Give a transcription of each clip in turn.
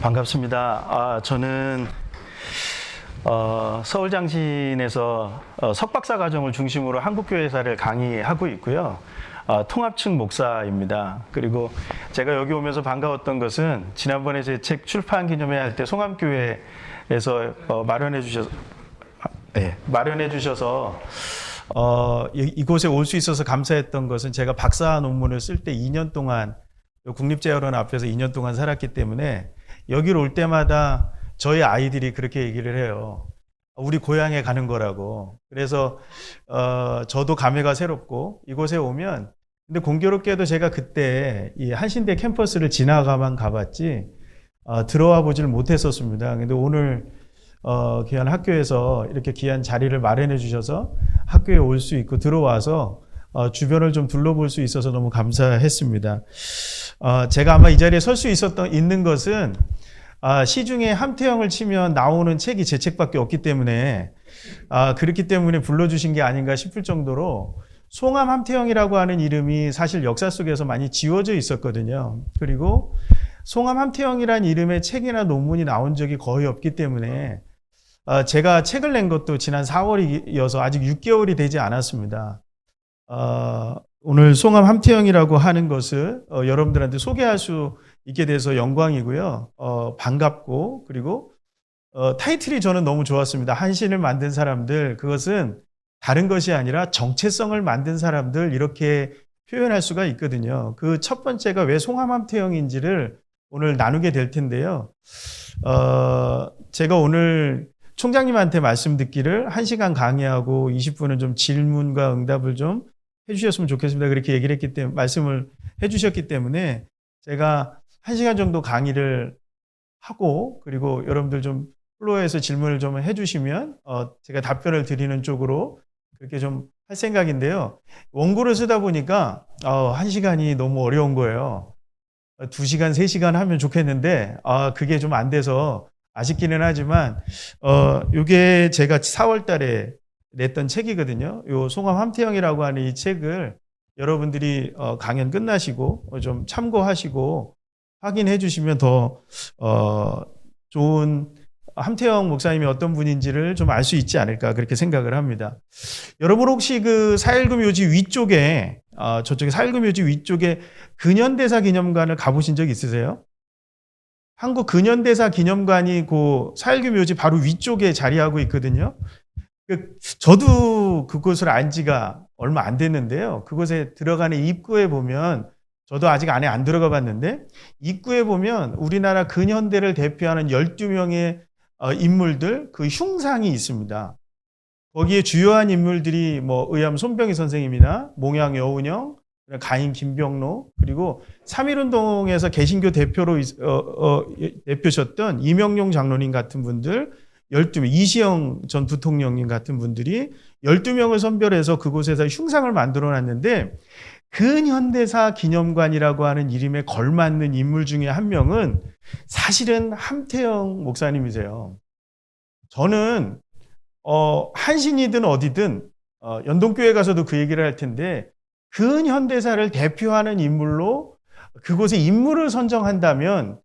반갑습니다. 저는 서울장신에서 석박사 과정을 중심으로 한국교회사를 강의하고 있고요. 통합측 목사입니다. 그리고 제가 여기 오면서 반가웠던 것은 지난번에 제 책 출판 기념회 할 때 송암교회에서 마련해 주셔서 이곳에 올 수 있어서 감사했던 것은 제가 박사 논문을 쓸 때 2년 동안 국립재활원 앞에서 2년 동안 살았기 때문에 여기로 올 때마다 저희 아이들이 그렇게 얘기를 해요. 우리 고향에 가는 거라고. 그래서 저도 감회가 새롭고 이곳에 오면, 근데 공교롭게도 제가 그때 이 한신대 캠퍼스를 지나가만 가봤지 들어와 보지를 못했었습니다. 근데 오늘 귀한 학교에서 이렇게 귀한 자리를 마련해 주셔서 학교에 올 수 있고 들어와서 주변을 좀 둘러볼 수 있어서 너무 감사했습니다. 제가 아마 이 자리에 설 수 있는 것은 시중에 함태영을 치면 나오는 책이 제 책밖에 없기 때문에 그렇기 때문에 불러주신 게 아닌가 싶을 정도로 송암 함태영이라고 하는 이름이 사실 역사 속에서 많이 지워져 있었거든요. 그리고 송암 함태영이라는 이름의 책이나 논문이 나온 적이 거의 없기 때문에 제가 책을 낸 것도 지난 4월이어서 아직 6개월이 되지 않았습니다. 오늘 송암 함태영이라고 하는 것을 여러분들한테 소개할 수 있게 돼서 영광이고요. 반갑고, 그리고 타이틀이 저는 너무 좋았습니다. 한신을 만든 사람들, 그것은 다른 것이 아니라 정체성을 만든 사람들, 이렇게 표현할 수가 있거든요. 그 첫 번째가 왜 송암 함태영인지를 오늘 나누게 될 텐데요. 제가 오늘 총장님한테 말씀 듣기를 1시간 강의하고 20분은 좀 질문과 응답을 좀 해주셨으면 좋겠습니다. 그렇게 얘기를 했기 때문에, 말씀을 해주셨기 때문에 제가 1시간 정도 강의를 하고, 그리고 여러분들 좀 플로어에서 질문을 좀 해주시면 제가 답변을 드리는 쪽으로 그렇게 좀 할 생각인데요. 원고를 쓰다 보니까 1시간이 너무 어려운 거예요. 2시간, 3시간 하면 좋겠는데 그게 좀 안 돼서 아쉽기는 하지만 이게 제가 4월 달에 냈던 책이거든요. 요 송암 함태영이라고 하는 이 책을 여러분들이 강연 끝나시고 좀 참고하시고 확인해 주시면 더 좋은 함태영 목사님이 어떤 분인지를 좀 알 수 있지 않을까, 그렇게 생각을 합니다. 여러분 혹시 그 4.19 묘지 위쪽에 저쪽에 4.19 묘지 위쪽에 근현대사 기념관을 가보신 적 있으세요? 한국 근현대사 기념관이 그 4.19 묘지 바로 위쪽에 자리하고 있거든요. 저도 그곳을 안 지가 얼마 안 됐는데요. 그곳에 들어가는 입구에 보면, 저도 아직 안에 안 들어가 봤는데, 입구에 보면 우리나라 근현대를 대표하는 12명의 인물들, 그 흉상이 있습니다. 거기에 주요한 인물들이 의암 손병희 선생님이나 몽양 여운형, 가인 김병로, 그리고 3.1운동에서 개신교 대표로 대표셨던 이명용 장로님 같은 분들 12명, 이시영 전 부통령님 같은 분들이 12명을 선별해서 그곳에서 흉상을 만들어 놨는데, 근현대사 기념관이라고 하는 이름에 걸맞는 인물 중에 한 명은 사실은 함태영 목사님이세요. 저는 한신이든 어디든 연동교회 가서도 그 얘기를 할 텐데, 근현대사를 대표하는 인물로 그곳에 인물을 선정한다면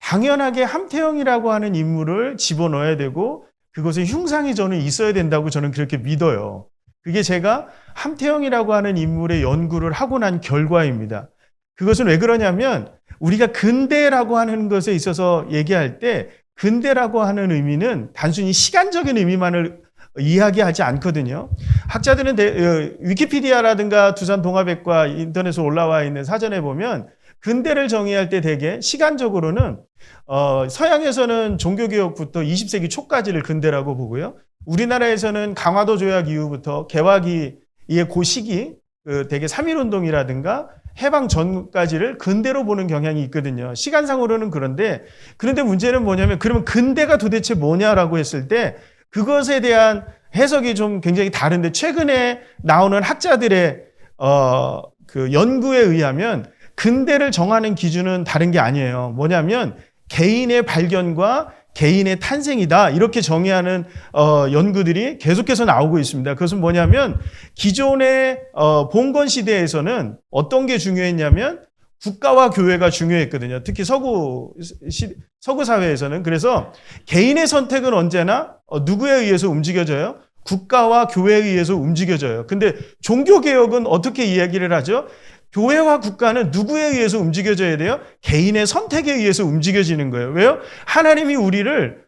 당연하게 함태영이라고 하는 인물을 집어넣어야 되고 그곳에 흉상이 저는 있어야 된다고 저는 그렇게 믿어요. 그게 제가 함태영이라고 하는 인물의 연구를 하고 난 결과입니다. 그것은 왜 그러냐면, 우리가 근대라고 하는 것에 있어서 얘기할 때 근대라고 하는 의미는 단순히 시간적인 의미만을 이야기하지 않거든요. 학자들은 위키피디아라든가 두산동아백과 인터넷에 올라와 있는 사전에 보면 근대를 정의할 때 대개 시간적으로는 서양에서는 종교개혁부터 20세기 초까지를 근대라고 보고요. 우리나라에서는 강화도 조약 이후부터 개화기의 그 시기, 대개 3.1운동이라든가 해방 전까지를 근대로 보는 경향이 있거든요. 시간상으로는 그런데 문제는 뭐냐면, 그러면 근대가 도대체 뭐냐라고 했을 때 그것에 대한 해석이 좀 굉장히 다른데, 최근에 나오는 학자들의 그 연구에 의하면 근대를 정하는 기준은 다른 게 아니에요. 뭐냐면 개인의 발견과 개인의 탄생이다, 이렇게 정의하는 연구들이 계속해서 나오고 있습니다. 그것은 뭐냐면, 기존의 봉건 시대에서는 어떤 게 중요했냐면 국가와 교회가 중요했거든요. 특히 서구 사회에서는. 그래서 개인의 선택은 언제나 누구에 의해서 움직여져요? 국가와 교회에 의해서 움직여져요. 근데 종교개혁은 어떻게 이야기를 하죠? 교회와 국가는 누구에 의해서 움직여져야 돼요? 개인의 선택에 의해서 움직여지는 거예요. 왜요? 하나님이 우리를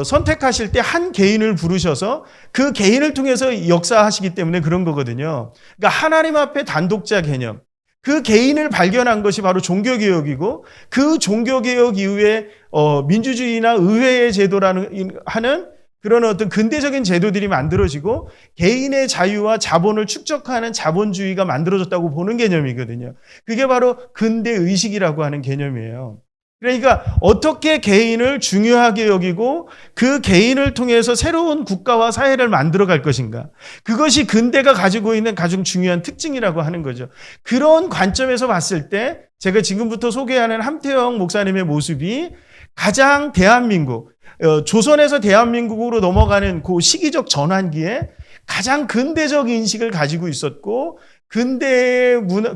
선택하실 때 한 개인을 부르셔서 그 개인을 통해서 역사하시기 때문에 그런 거거든요. 그러니까 하나님 앞에 단독자 개념, 그 개인을 발견한 것이 바로 종교개혁이고, 그 종교개혁 이후에 민주주의나 의회의 제도라는 하는 그런 어떤 근대적인 제도들이 만들어지고 개인의 자유와 자본을 축적하는 자본주의가 만들어졌다고 보는 개념이거든요. 그게 바로 근대 의식이라고 하는 개념이에요. 그러니까 어떻게 개인을 중요하게 여기고 그 개인을 통해서 새로운 국가와 사회를 만들어 갈 것인가. 그것이 근대가 가지고 있는 가장 중요한 특징이라고 하는 거죠. 그런 관점에서 봤을 때 제가 지금부터 소개하는 함태영 목사님의 모습이 가장 대한민국, 조선에서 대한민국으로 넘어가는 그 시기적 전환기에 가장 근대적 인식을 가지고 있었고,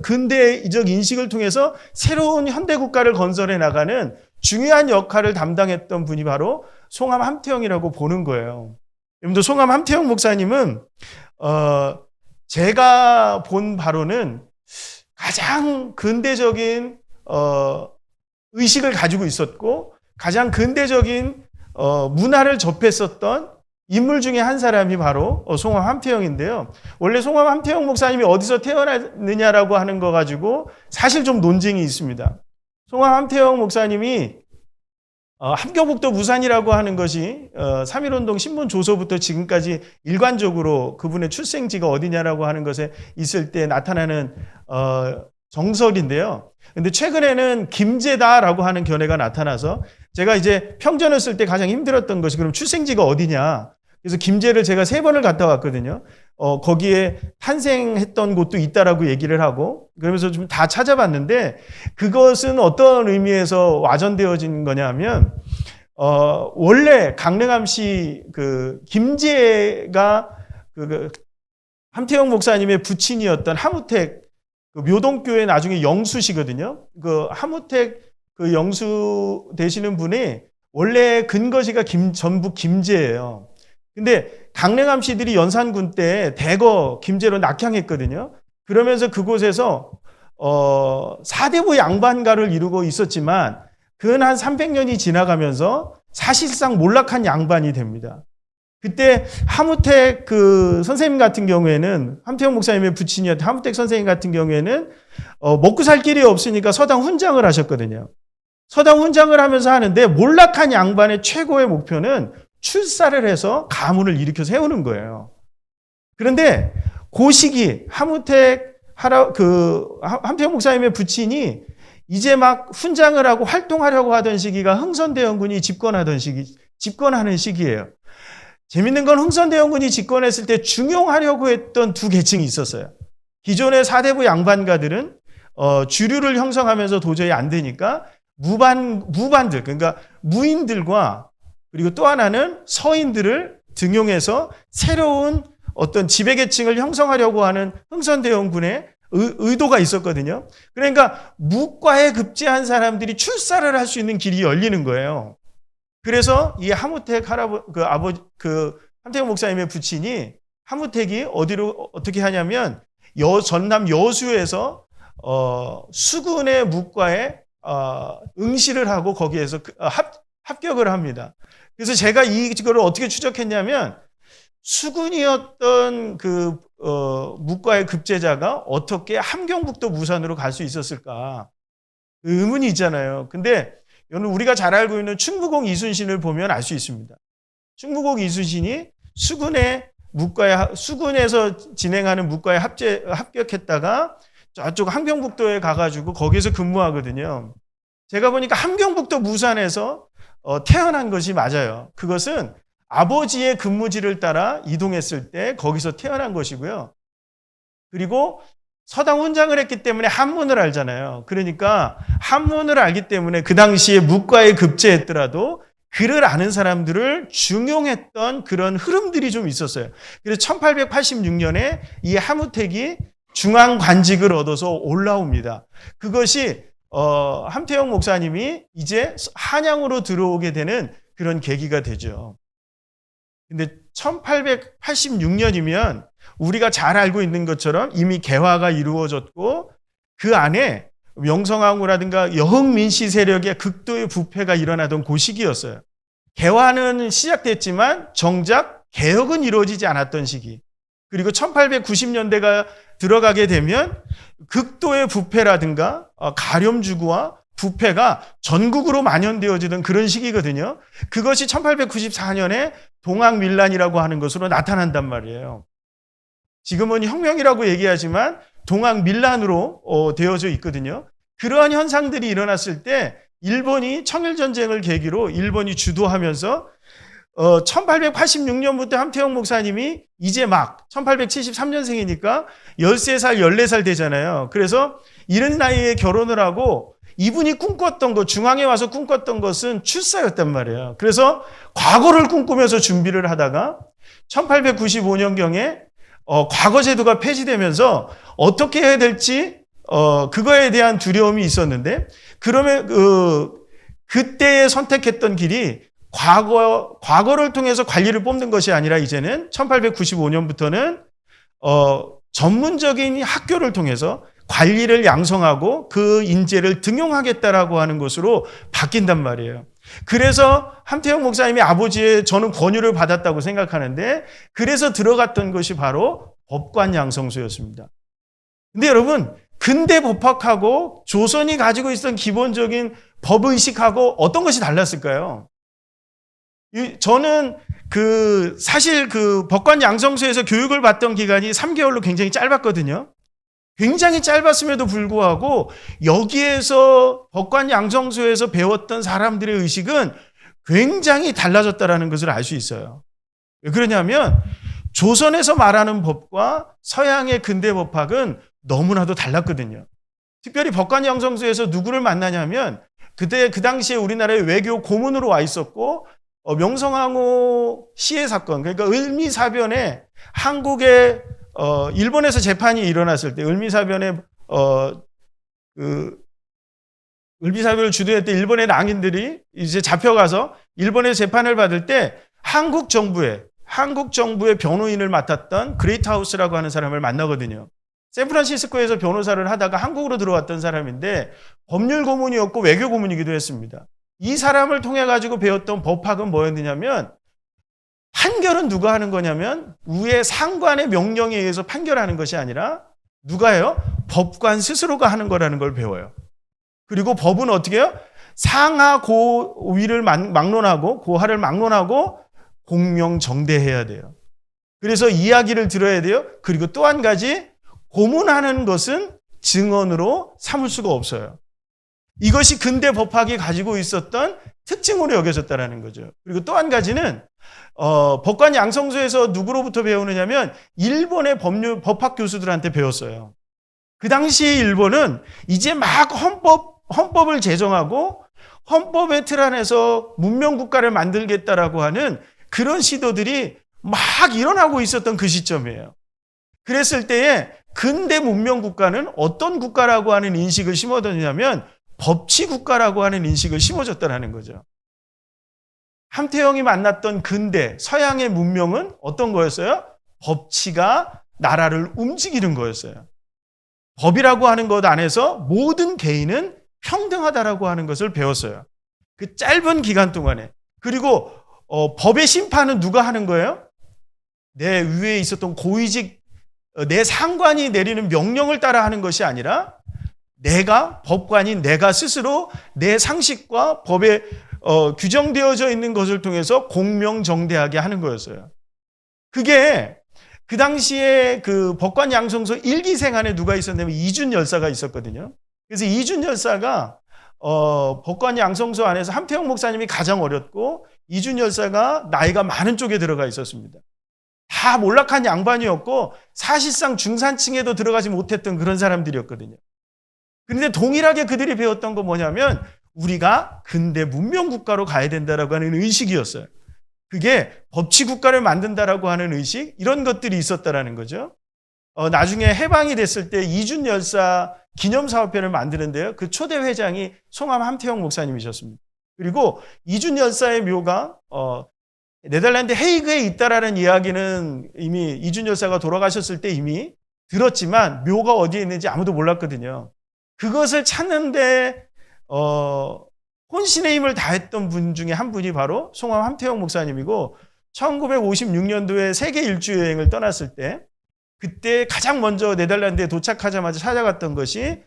근대적 인식을 통해서 새로운 현대국가를 건설해 나가는 중요한 역할을 담당했던 분이 바로 송암 함태영이라고 보는 거예요. 여러분들, 송암 함태영 목사님은 제가 본 바로는 가장 근대적인 의식을 가지고 있었고 가장 근대적인 문화를 접했었던 인물 중에 한 사람이 바로 송암 함태영인데요. 원래 송암 함태영 목사님이 어디서 태어났느냐라고 하는 거 가지고 사실 좀 논쟁이 있습니다. 송암 함태영 목사님이 함경북도 무산이라고 하는 것이 3.1운동 신문 조서부터 지금까지 일관적으로 그분의 출생지가 어디냐라고 하는 것에 있을 때 나타나는 정설인데요. 근데 최근에는 김제다라고 하는 견해가 나타나서 제가 이제 평전을 쓸 때 가장 힘들었던 것이 그럼 출생지가 어디냐. 그래서 김제를 제가 3번을 갔다 왔거든요. 거기에 탄생했던 곳도 있다라고 얘기를 하고 그러면서 좀 다 찾아봤는데 그것은 어떤 의미에서 와전되어진 거냐면 원래 강릉암시 그 김제가 그 함태영 목사님의 부친이었던 하무택 그 묘동교회 나중에 영수시거든요. 그 하무택 그 영수 되시는 분이 원래 근거지가 전북 김제예요. 근데 강릉암시들이 연산군 때 대거 김제로 낙향했거든요. 그러면서 그곳에서 사대부 양반가를 이루고 있었지만 근 한 300년이 지나가면서 사실상 몰락한 양반이 됩니다. 그때 하무택 그 선생님 같은 경우에는 함태영 목사님의 부친이었던 하무택 선생님 같은 경우에는 먹고 살 길이 없으니까 서당 훈장을 하셨거든요. 서당 훈장을 하면서 하는데 몰락한 양반의 최고의 목표는 출사를 해서 가문을 일으켜 세우는 거예요. 그런데 그 시기 함태영 목사님의 부친이 이제 막 훈장을 하고 활동하려고 하던 시기가 흥선대원군이 집권하는 시기예요. 재밌는 건 흥선대원군이 집권했을 때 중용하려고 했던 두 계층이 있었어요. 기존의 사대부 양반가들은 주류를 형성하면서 도저히 안 되니까 무반들, 그러니까 무인들과 그리고 또 하나는 서인들을 등용해서 새로운 어떤 지배계층을 형성하려고 하는 흥선대원군의 의도가 있었거든요. 그러니까 무과에 급제한 사람들이 출사를 할 수 있는 길이 열리는 거예요. 그래서 이 하무택 함태영 목사님의 부친이 하무택이 어떻게 하냐면 전남 여수에서 수군의 무과에 응시를 하고 거기에서 합격을 합니다. 그래서 제가 이거를 어떻게 추적했냐면 수군이었던 그 무과의 급제자가 어떻게 함경북도 무산으로 갈 수 있었을까 의문이 있잖아요. 근데 우리가 잘 알고 있는 충무공 이순신을 보면 알 수 있습니다. 충무공 이순신이 수군에서 진행하는 무과에 합격했다가 저쪽 함경북도에 가가지고 거기서 근무하거든요. 제가 보니까 함경북도 무산에서 태어난 것이 맞아요. 그것은 아버지의 근무지를 따라 이동했을 때 거기서 태어난 것이고요. 그리고 서당 훈장을 했기 때문에 한문을 알잖아요. 그러니까 한문을 알기 때문에 그 당시에 무과에 급제했더라도 글을 아는 사람들을 중용했던 그런 흐름들이 좀 있었어요. 그래서 1886년에 이 하무택이 중앙관직을 얻어서 올라옵니다. 그것이 함태영 목사님이 이제 한양으로 들어오게 되는 그런 계기가 되죠. 근데 1886년이면 우리가 잘 알고 있는 것처럼 이미 개화가 이루어졌고 그 안에 명성황후라든가 여흥민씨 세력의 극도의 부패가 일어나던 그 시기였어요. 개화는 시작됐지만 정작 개혁은 이루어지지 않았던 시기. 그리고 1890년대가 들어가게 되면 극도의 부패라든가 가렴주구와 부패가 전국으로 만연되어지던 그런 시기거든요. 그것이 1894년에 동학밀란이라고 하는 것으로 나타난단 말이에요. 지금은 혁명이라고 얘기하지만 동학밀란으로 되어져 있거든요. 그러한 현상들이 일어났을 때 일본이 청일전쟁을 계기로 일본이 주도하면서 1886년부터 함태영 목사님이 이제 막 1873년생이니까 13살, 14살 되잖아요. 그래서 이른 나이에 결혼을 하고 이분이 꿈꿨던 것, 중앙에 와서 꿈꿨던 것은 출사였단 말이에요. 그래서 과거를 꿈꾸면서 준비를 하다가 1895년경에 과거제도가 폐지되면서 어떻게 해야 될지 그거에 대한 두려움이 있었는데 그러면 그때에 선택했던 길이 과거를 통해서 관리를 뽑는 것이 아니라 이제는 1895년부터는 전문적인 학교를 통해서 관리를 양성하고 그 인재를 등용하겠다라고 하는 것으로 바뀐단 말이에요. 그래서 함태영 목사님이 아버지의 저는 권유를 받았다고 생각하는데 그래서 들어갔던 것이 바로 법관 양성소였습니다. 근데 여러분 근대 법학하고 조선이 가지고 있었던 기본적인 법의식하고 어떤 것이 달랐을까요? 저는 사실 법관 양성소에서 교육을 받던 기간이 3개월로 굉장히 짧았거든요. 굉장히 짧았음에도 불구하고 여기에서 법관 양성소에서 배웠던 사람들의 의식은 굉장히 달라졌다는 것을 알 수 있어요. 왜 그러냐면 조선에서 말하는 법과 서양의 근대 법학은 너무나도 달랐거든요. 특별히 법관 양성소에서 누구를 만나냐면 그 당시에 우리나라의 외교 고문으로 와 있었고 명성황후 시해 사건, 그러니까 을미사변에 한국에 일본에서 재판이 일어났을 때 을미사변에 을미사변을 주도했던 일본의 낭인들이 이제 잡혀가서 일본에서 재판을 받을 때 한국 정부의 변호인을 맡았던 그레이트하우스라고 하는 사람을 만나거든요. 샌프란시스코에서 변호사를 하다가 한국으로 들어왔던 사람인데 법률 고문이었고 외교 고문이기도 했습니다. 이 사람을 통해 가지고 배웠던 법학은 뭐였느냐면 판결은 누가 하는 거냐면 위에 상관의 명령에 의해서 판결하는 것이 아니라 누가 해요? 법관 스스로가 하는 거라는 걸 배워요. 그리고 법은 어떻게 해요? 상하 고위를 막론하고 고하를 막론하고 공명정대해야 돼요. 그래서 이야기를 들어야 돼요. 그리고 또 한 가지 고문하는 것은 증언으로 삼을 수가 없어요. 이것이 근대 법학이 가지고 있었던 특징으로 여겨졌다는 거죠. 그리고 또 한 가지는 법관 양성소에서 누구로부터 배우느냐면 일본의 법학 교수들한테 배웠어요. 그 당시 일본은 이제 막 헌법을 제정하고 헌법의 틀 안에서 문명국가를 만들겠다라고 하는 그런 시도들이 막 일어나고 있었던 그 시점이에요. 그랬을 때에 근대 문명국가는 어떤 국가라고 하는 인식을 심어뒀냐면 법치국가라고 하는 인식을 심어줬다는 거죠. 함태영이 만났던 근대 서양의 문명은 어떤 거였어요? 법치가 나라를 움직이는 거였어요. 법이라고 하는 것 안에서 모든 개인은 평등하다라고 하는 것을 배웠어요. 그 짧은 기간 동안에. 그리고 법의 심판은 누가 하는 거예요? 내 위에 있었던 고위직 내 상관이 내리는 명령을 따라 하는 것이 아니라 내가 법관인 내가 스스로 내 상식과 법에 규정되어져 있는 것을 통해서 공명정대하게 하는 거였어요. 그게 그 당시에 그 법관 양성소 1기생 안에 누가 있었냐면 이준 열사가 있었거든요. 그래서 이준 열사가 법관 양성소 안에서 함태영 목사님이 가장 어렸고 이준 열사가 나이가 많은 쪽에 들어가 있었습니다. 다 몰락한 양반이었고 사실상 중산층에도 들어가지 못했던 그런 사람들이었거든요. 그런데 동일하게 그들이 배웠던 건 뭐냐면 우리가 근대 문명국가로 가야 된다라고 하는 의식이었어요. 그게 법치국가를 만든다라고 하는 의식, 이런 것들이 있었다라는 거죠. 나중에 해방이 됐을 때 이준 열사 기념사업회를 만드는데요. 그 초대 회장이 송암 함태영 목사님이셨습니다. 그리고 이준 열사의 묘가 네덜란드 헤이그에 있다라는 이야기는 이미 이준 열사가 돌아가셨을 때 이미 들었지만 묘가 어디에 있는지 아무도 몰랐거든요. 그것을 찾는데 혼신의 힘을 다했던 분 중에 한 분이 바로 송암 함태영 목사님이고 1956년도에 세계 일주 여행을 떠났을 때 그때 가장 먼저 네덜란드에 도착하자마자 찾아갔던 것이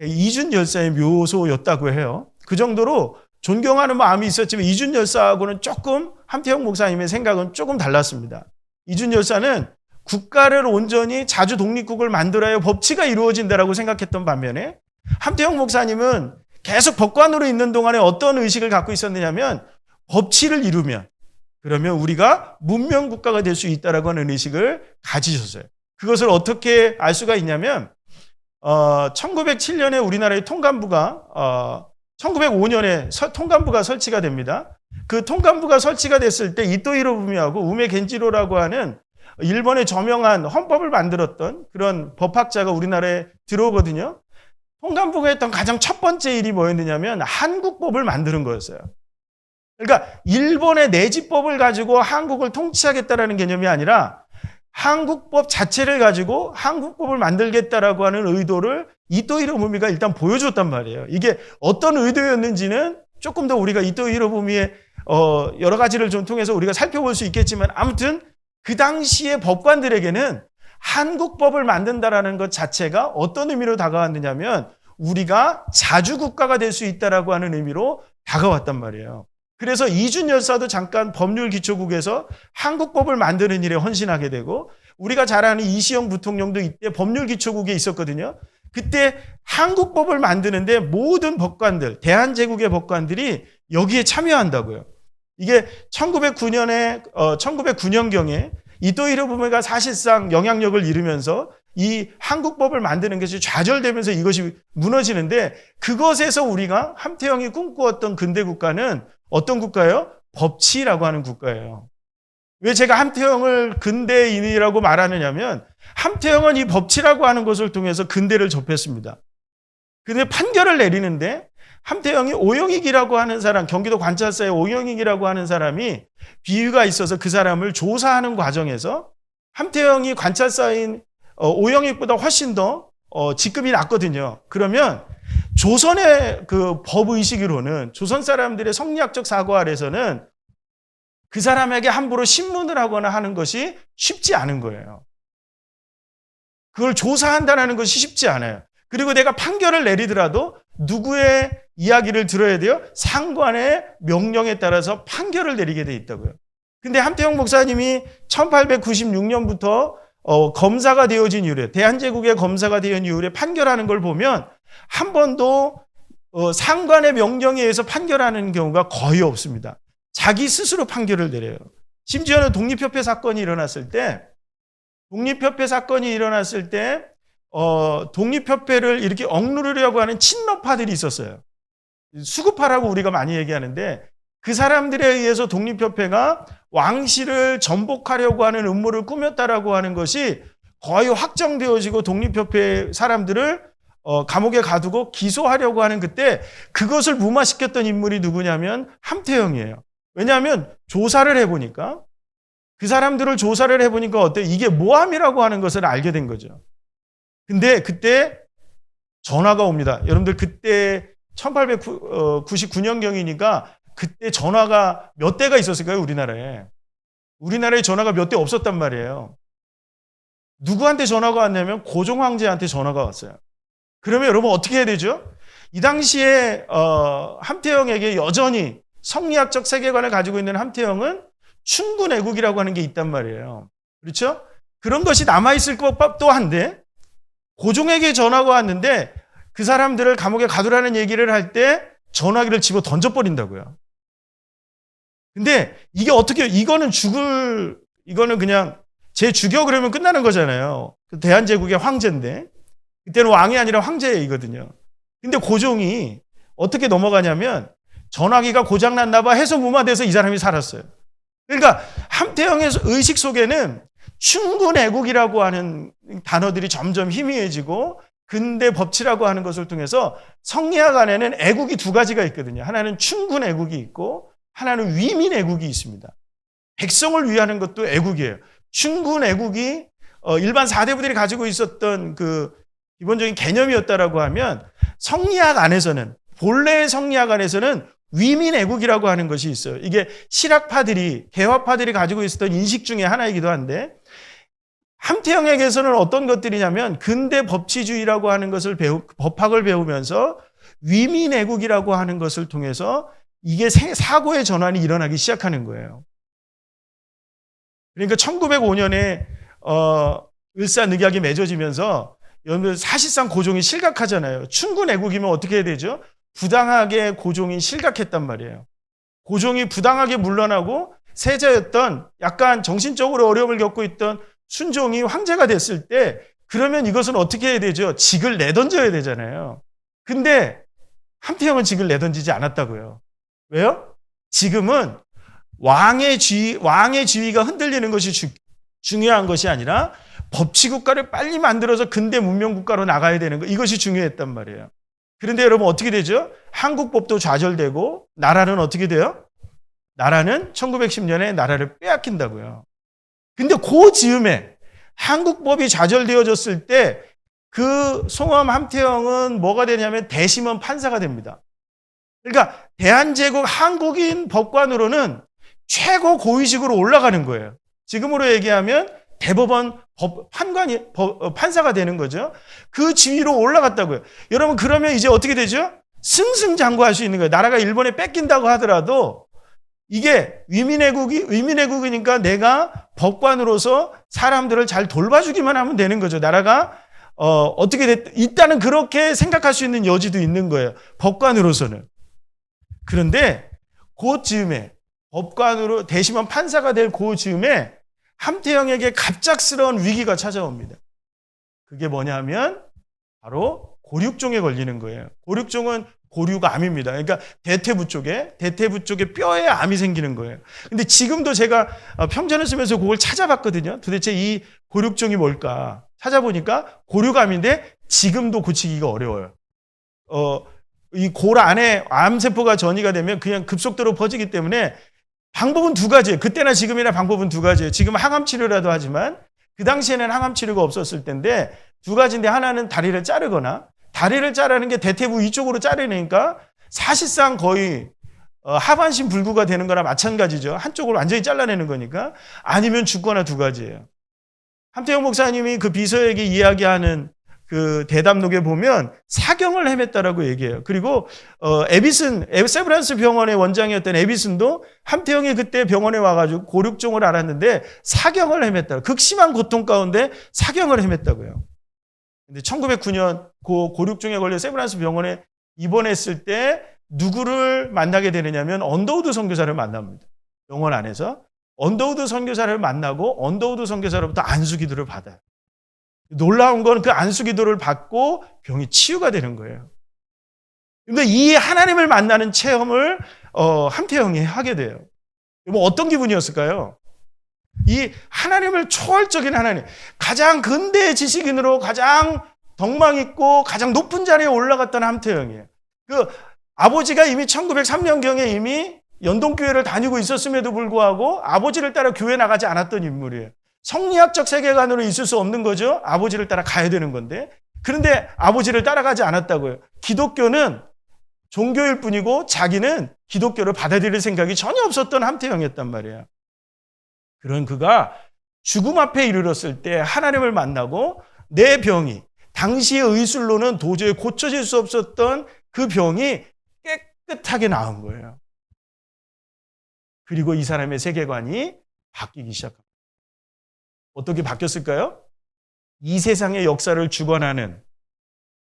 이준 열사의 묘소였다고 해요. 그 정도로 존경하는 마음이 있었지만 이준 열사하고는 조금 함태영 목사님의 생각은 조금 달랐습니다. 이준 열사는 국가를 온전히 자주 독립국을 만들어야 법치가 이루어진다라고 생각했던 반면에 함태영 목사님은 계속 법관으로 있는 동안에 어떤 의식을 갖고 있었느냐면 법치를 이루면 그러면 우리가 문명 국가가 될 수 있다라고 하는 의식을 가지셨어요. 그것을 어떻게 알 수가 있냐면 1907년에 우리나라의 통감부가 1905년에 통감부가 설치가 됩니다. 그 통감부가 설치가 됐을 때 이토 히로부미하고 우메 겐지로라고 하는 일본의 저명한 헌법을 만들었던 그런 법학자가 우리나라에 들어오거든요. 통감부가 했던 가장 첫 번째 일이 뭐였느냐면 한국법을 만드는 거였어요. 그러니까 일본의 내지법을 가지고 한국을 통치하겠다라는 개념이 아니라 한국법 자체를 가지고 한국법을 만들겠다라고 하는 의도를 이토 히로부미가 일단 보여줬단 말이에요. 이게 어떤 의도였는지는 조금 더 우리가 이토 히로부미의 여러 가지를 좀 통해서 우리가 살펴볼 수 있겠지만 아무튼 그 당시의 법관들에게는 한국법을 만든다라는 것 자체가 어떤 의미로 다가왔느냐면 우리가 자주국가가 될 수 있다라고 하는 의미로 다가왔단 말이에요. 그래서 이준 열사도 잠깐 법률기초국에서 한국법을 만드는 일에 헌신하게 되고 우리가 잘 아는 이시영 부통령도 이때 법률기초국에 있었거든요. 그때 한국법을 만드는데 모든 법관들, 대한제국의 법관들이 여기에 참여한다고요. 이게 1909년경에 이토 히로부미가 사실상 영향력을 잃으면서 이 한국법을 만드는 것이 좌절되면서 이것이 무너지는데 그것에서 우리가 함태영이 꿈꾸었던 근대 국가는 어떤 국가예요? 법치라고 하는 국가예요. 왜 제가 함태영을 근대인이라고 말하느냐면 함태영은 이 법치라고 하는 것을 통해서 근대를 접했습니다. 근데 판결을 내리는데 함태영이 오영익이라고 하는 사람, 경기도 관찰사의 오영익이라고 하는 사람이 비위가 있어서 그 사람을 조사하는 과정에서 함태영이 관찰사인 오영익보다 훨씬 더 직급이 낮거든요. 그러면 조선의 그 법의식으로는 조선 사람들의 성리학적 사고 아래서는 그 사람에게 함부로 신문을 하거나 하는 것이 쉽지 않은 거예요. 그걸 조사한다는 것이 쉽지 않아요. 그리고 내가 판결을 내리더라도 누구의 이야기를 들어야 돼요? 상관의 명령에 따라서 판결을 내리게 돼 있다고요. 근데 함태영 목사님이 1896년부터 검사가 되어진 이후에 대한제국의 검사가 된 이후에 판결하는 걸 보면 한 번도 상관의 명령에 의해서 판결하는 경우가 거의 없습니다. 자기 스스로 판결을 내려요. 심지어는 독립협회 사건이 일어났을 때 독립협회를 이렇게 억누르려고 하는 친러파들이 있었어요. 수구파라고 우리가 많이 얘기하는데 그 사람들에 의해서 독립협회가 왕실을 전복하려고 하는 음모를 꾸몄다라고 하는 것이 거의 확정되어지고 독립협회 사람들을 감옥에 가두고 기소하려고 하는 그때 그것을 무마시켰던 인물이 누구냐면 함태영이에요. 왜냐하면 조사를 해보니까 그 사람들을 조사를 해보니까 어때요? 이게 모함이라고 하는 것을 알게 된 거죠. 근데 그때 전화가 옵니다. 여러분들 그때 1899년경이니까 그때 전화가 몇 대가 있었을까요? 우리나라에 전화가 몇 대 없었단 말이에요. 누구한테 전화가 왔냐면 고종 황제한테 전화가 왔어요. 그러면 여러분 어떻게 해야 되죠? 이 당시에 함태영에게 여전히 성리학적 세계관을 가지고 있는 함태영은 충군애국이라고 하는 게 있단 말이에요. 그렇죠? 그런 것이 남아있을 법도 한데 고종에게 전화가 왔는데 그 사람들을 감옥에 가두라는 얘기를 할 때 전화기를 집어 던져버린다고요. 근데 이게 어떻게, 이거는 그냥 제 죽여 그러면 끝나는 거잖아요. 대한제국의 황제인데, 그때는 왕이 아니라 황제이거든요. 근데 고종이 어떻게 넘어가냐면 전화기가 고장났나 봐 해서 무마돼서 이 사람이 살았어요. 그러니까 함태영의 의식 속에는 충군애국이라고 하는 단어들이 점점 희미해지고 근대 법치라고 하는 것을 통해서 성리학 안에는 애국이 두 가지가 있거든요. 하나는 충군애국이 있고 하나는 위민애국이 있습니다. 백성을 위하는 것도 애국이에요. 충군애국이 일반 사대부들이 가지고 있었던 그 기본적인 개념이었다라고 하면 성리학 안에서는 본래의 성리학 안에서는 위민애국이라고 하는 것이 있어요. 이게 실학파들이 개화파들이 가지고 있었던 인식 중에 하나이기도 한데 함태영에게서는 어떤 것들이냐면 근대 법치주의라고 하는 것을 법학을 배우면서 위민애국이라고 하는 것을 통해서 이게 사고의 전환이 일어나기 시작하는 거예요. 그러니까 1905년에 을사늑약이 맺어지면서 사실상 고종이 실각하잖아요. 충군애국이면 어떻게 해야 되죠? 부당하게 고종이 실각했단 말이에요. 고종이 부당하게 물러나고 세자였던 약간 정신적으로 어려움을 겪고 있던 순종이 황제가 됐을 때 그러면 이것은 어떻게 해야 되죠? 직을 내던져야 되잖아요. 근데 함태영은 직을 내던지지 않았다고요. 왜요? 지금은 왕의 지위가 흔들리는 것이 중요한 것이 아니라 법치국가를 빨리 만들어서 근대 문명국가로 나가야 되는 것, 이것이 중요했단 말이에요. 그런데 여러분 어떻게 되죠? 한국법도 좌절되고 나라는 어떻게 돼요? 나라는 1910년에 나라를 빼앗긴다고요. 근데 그 즈음에 한국법이 좌절되어졌을 때 그 송암 함태영은 뭐가 되냐면 대심원 판사가 됩니다. 그러니까 대한제국 한국인 법관으로는 최고 고위직으로 올라가는 거예요. 지금으로 얘기하면 대법원 판사가 되는 거죠. 그 지위로 올라갔다고요. 여러분 그러면 이제 어떻게 되죠? 승승장구할 수 있는 거예요. 나라가 일본에 뺏긴다고 하더라도 이게 위민애국이니까 내가 법관으로서 사람들을 잘 돌봐주기만 하면 되는 거죠. 나라가 어떻게 일단은 그렇게 생각할 수 있는 여지도 있는 거예요. 법관으로서는. 그런데 그 즈음에 법관으로 대심원 판사가 될 그 즈음에 함태영에게 갑작스러운 위기가 찾아옵니다. 그게 뭐냐면 바로 고륙종에 걸리는 거예요. 고륙종은 고륙암입니다. 그러니까 대퇴부 쪽에 뼈에 암이 생기는 거예요. 근데 지금도 제가 평전을 쓰면서 그걸 찾아봤거든요. 도대체 이 고륙종이 뭘까? 찾아보니까 고륙암인데 지금도 고치기가 어려워요. 이 골 안에 암세포가 전이가 되면 그냥 급속도로 퍼지기 때문에 방법은 두 가지예요. 그때나 지금이나 방법은 두 가지예요. 지금 항암 치료라도 하지만 그 당시에는 항암 치료가 없었을 텐데 두 가지인데 하나는 다리를 자르거나 다리를 자르는 게 대퇴부 위쪽으로 자르니까 사실상 거의 하반신 불구가 되는 거나 마찬가지죠. 한쪽을 완전히 잘라내는 거니까 아니면 죽거나 두 가지예요. 함태영 목사님이 그 비서에게 이야기하는 그 대담록에 보면 사경을 헤맸다라고 얘기해요. 그리고 세브란스 병원의 원장이었던 에비슨도 함태영이 그때 병원에 와가지고 고륙종을 알았는데 사경을 헤맸다. 극심한 고통 가운데 사경을 헤맸다고요. 근데 1909년 고륙종에 걸려 세브란스 병원에 입원했을 때 누구를 만나게 되느냐면 언더우드 선교사를 만납니다. 병원 안에서 언더우드 선교사를 만나고 언더우드 선교사로부터 안수기도를 받아요. 놀라운 건 그 안수기도를 받고 병이 치유가 되는 거예요. 그런데 이 하나님을 만나는 체험을 함태영이 하게 돼요. 뭐 어떤 기분이었을까요? 이 하나님을 초월적인 하나님, 가장 근대의 지식인으로 가장 덕망 있고 가장 높은 자리에 올라갔던 함태영이에요. 그 아버지가 이미 1903년경에 이미 연동교회를 다니고 있었음에도 불구하고 아버지를 따라 교회 나가지 않았던 인물이에요. 성리학적 세계관으로 있을 수 없는 거죠. 아버지를 따라 가야 되는 건데. 그런데 아버지를 따라가지 않았다고요. 기독교는 종교일 뿐이고 자기는 기독교를 받아들일 생각이 전혀 없었던 함태영이었단 말이에요. 그런 그가 죽음 앞에 이르렀을 때 하나님을 만나고 내 병이 당시의 의술로는 도저히 고쳐질 수 없었던 그 병이 깨끗하게 나은 거예요. 그리고 이 사람의 세계관이 바뀌기 시작합니다. 어떻게 바뀌었을까요? 이 세상의 역사를 주관하는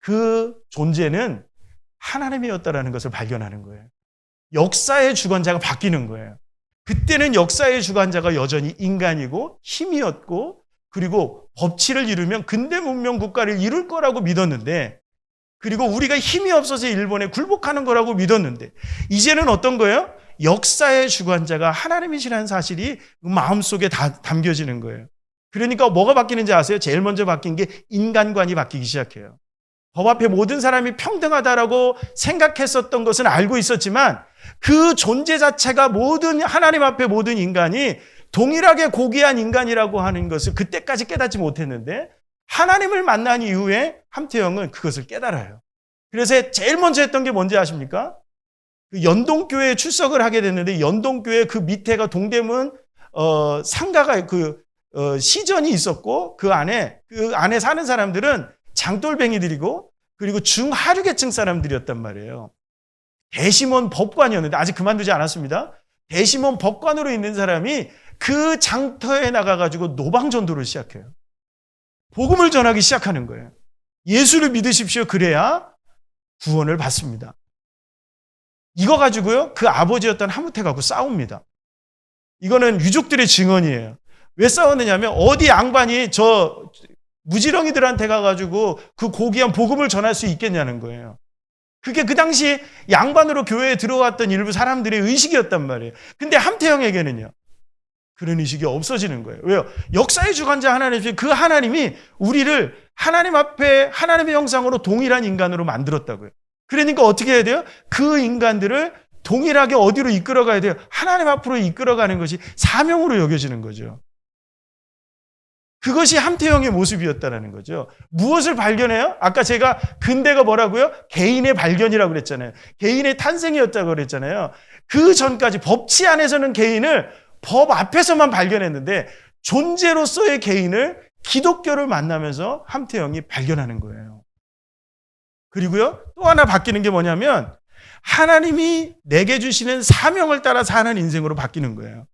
그 존재는 하나님이었다라는 것을 발견하는 거예요. 역사의 주관자가 바뀌는 거예요. 그때는 역사의 주관자가 여전히 인간이고 힘이었고 그리고 법치를 이루면 근대 문명 국가를 이룰 거라고 믿었는데 그리고 우리가 힘이 없어서 일본에 굴복하는 거라고 믿었는데 이제는 어떤 거예요? 역사의 주관자가 하나님이시라는 사실이 마음속에 담겨지는 거예요. 그러니까 뭐가 바뀌는지 아세요? 제일 먼저 바뀐 게 인간관이 바뀌기 시작해요. 법 앞에 모든 사람이 평등하다라고 생각했었던 것은 알고 있었지만 그 존재 자체가 모든 하나님 앞에 모든 인간이 동일하게 고귀한 인간이라고 하는 것을 그때까지 깨닫지 못했는데 하나님을 만난 이후에 함태영은 그것을 깨달아요. 그래서 제일 먼저 했던 게 뭔지 아십니까? 그 연동교회에 출석을 하게 됐는데 연동교회 그 밑에가 동대문 상가가 시전이 있었고 그 안에 사는 사람들은 장돌뱅이들이고 그리고 중하류계층 사람들이었단 말이에요. 대심원 법관이었는데 아직 그만두지 않았습니다. 대심원 법관으로 있는 사람이 그 장터에 나가가지고 노방전도를 시작해요. 복음을 전하기 시작하는 거예요. 예수를 믿으십시오. 그래야 구원을 받습니다. 이거 가지고요. 그 아버지였던 하무태하고 싸웁니다. 이거는 유족들의 증언이에요. 왜 싸웠느냐면 어디 양반이 저 무지렁이들한테 가가지고 그 고귀한 복음을 전할 수 있겠냐는 거예요. 그게 그 당시 양반으로 교회에 들어왔던 일부 사람들의 의식이었단 말이에요. 근데 함태영에게는요. 그런 의식이 없어지는 거예요. 왜요? 역사의 주관자 하나님, 그 하나님이 우리를 하나님 앞에 하나님의 형상으로 동일한 인간으로 만들었다고요. 그러니까 어떻게 해야 돼요? 그 인간들을 동일하게 어디로 이끌어가야 돼요? 하나님 앞으로 이끌어가는 것이 사명으로 여겨지는 거죠. 그것이 함태영의 모습이었다는 거죠. 무엇을 발견해요? 아까 제가 근대가 뭐라고요? 개인의 발견이라고 그랬잖아요. 개인의 탄생이었다고 그랬잖아요. 그 전까지 법치 안에서는 개인을 법 앞에서만 발견했는데 존재로서의 개인을 기독교를 만나면서 함태영이 발견하는 거예요. 그리고요, 또 하나 바뀌는 게 뭐냐면 하나님이 내게 주시는 사명을 따라 사는 인생으로 바뀌는 거예요.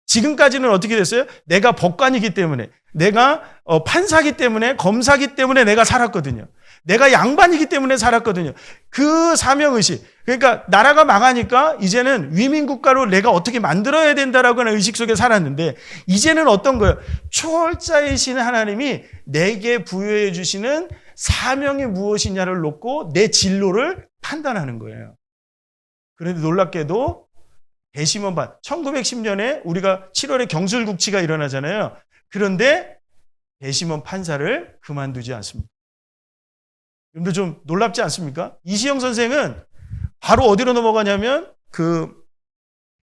지금까지는 어떻게 됐어요? 내가 법관이기 때문에, 내가 판사기 때문에, 검사기 때문에 내가 살았거든요. 내가 양반이기 때문에 살았거든요. 그 사명의식. 그러니까 나라가 망하니까 이제는 위민국가로 내가 어떻게 만들어야 된다라고 하는 의식 속에 살았는데 이제는 어떤 거예요? 초월자이신 하나님이 내게 부여해 주시는 사명이 무엇이냐를 놓고 내 진로를 판단하는 거예요. 그런데 놀랍게도 대심원반 1910년에 우리가 7월에 경술국치가 일어나잖아요. 그런데 대심원 판사를 그만두지 않습니다. 여러분들 좀 놀랍지 않습니까? 이시영 선생은 바로 어디로 넘어가냐면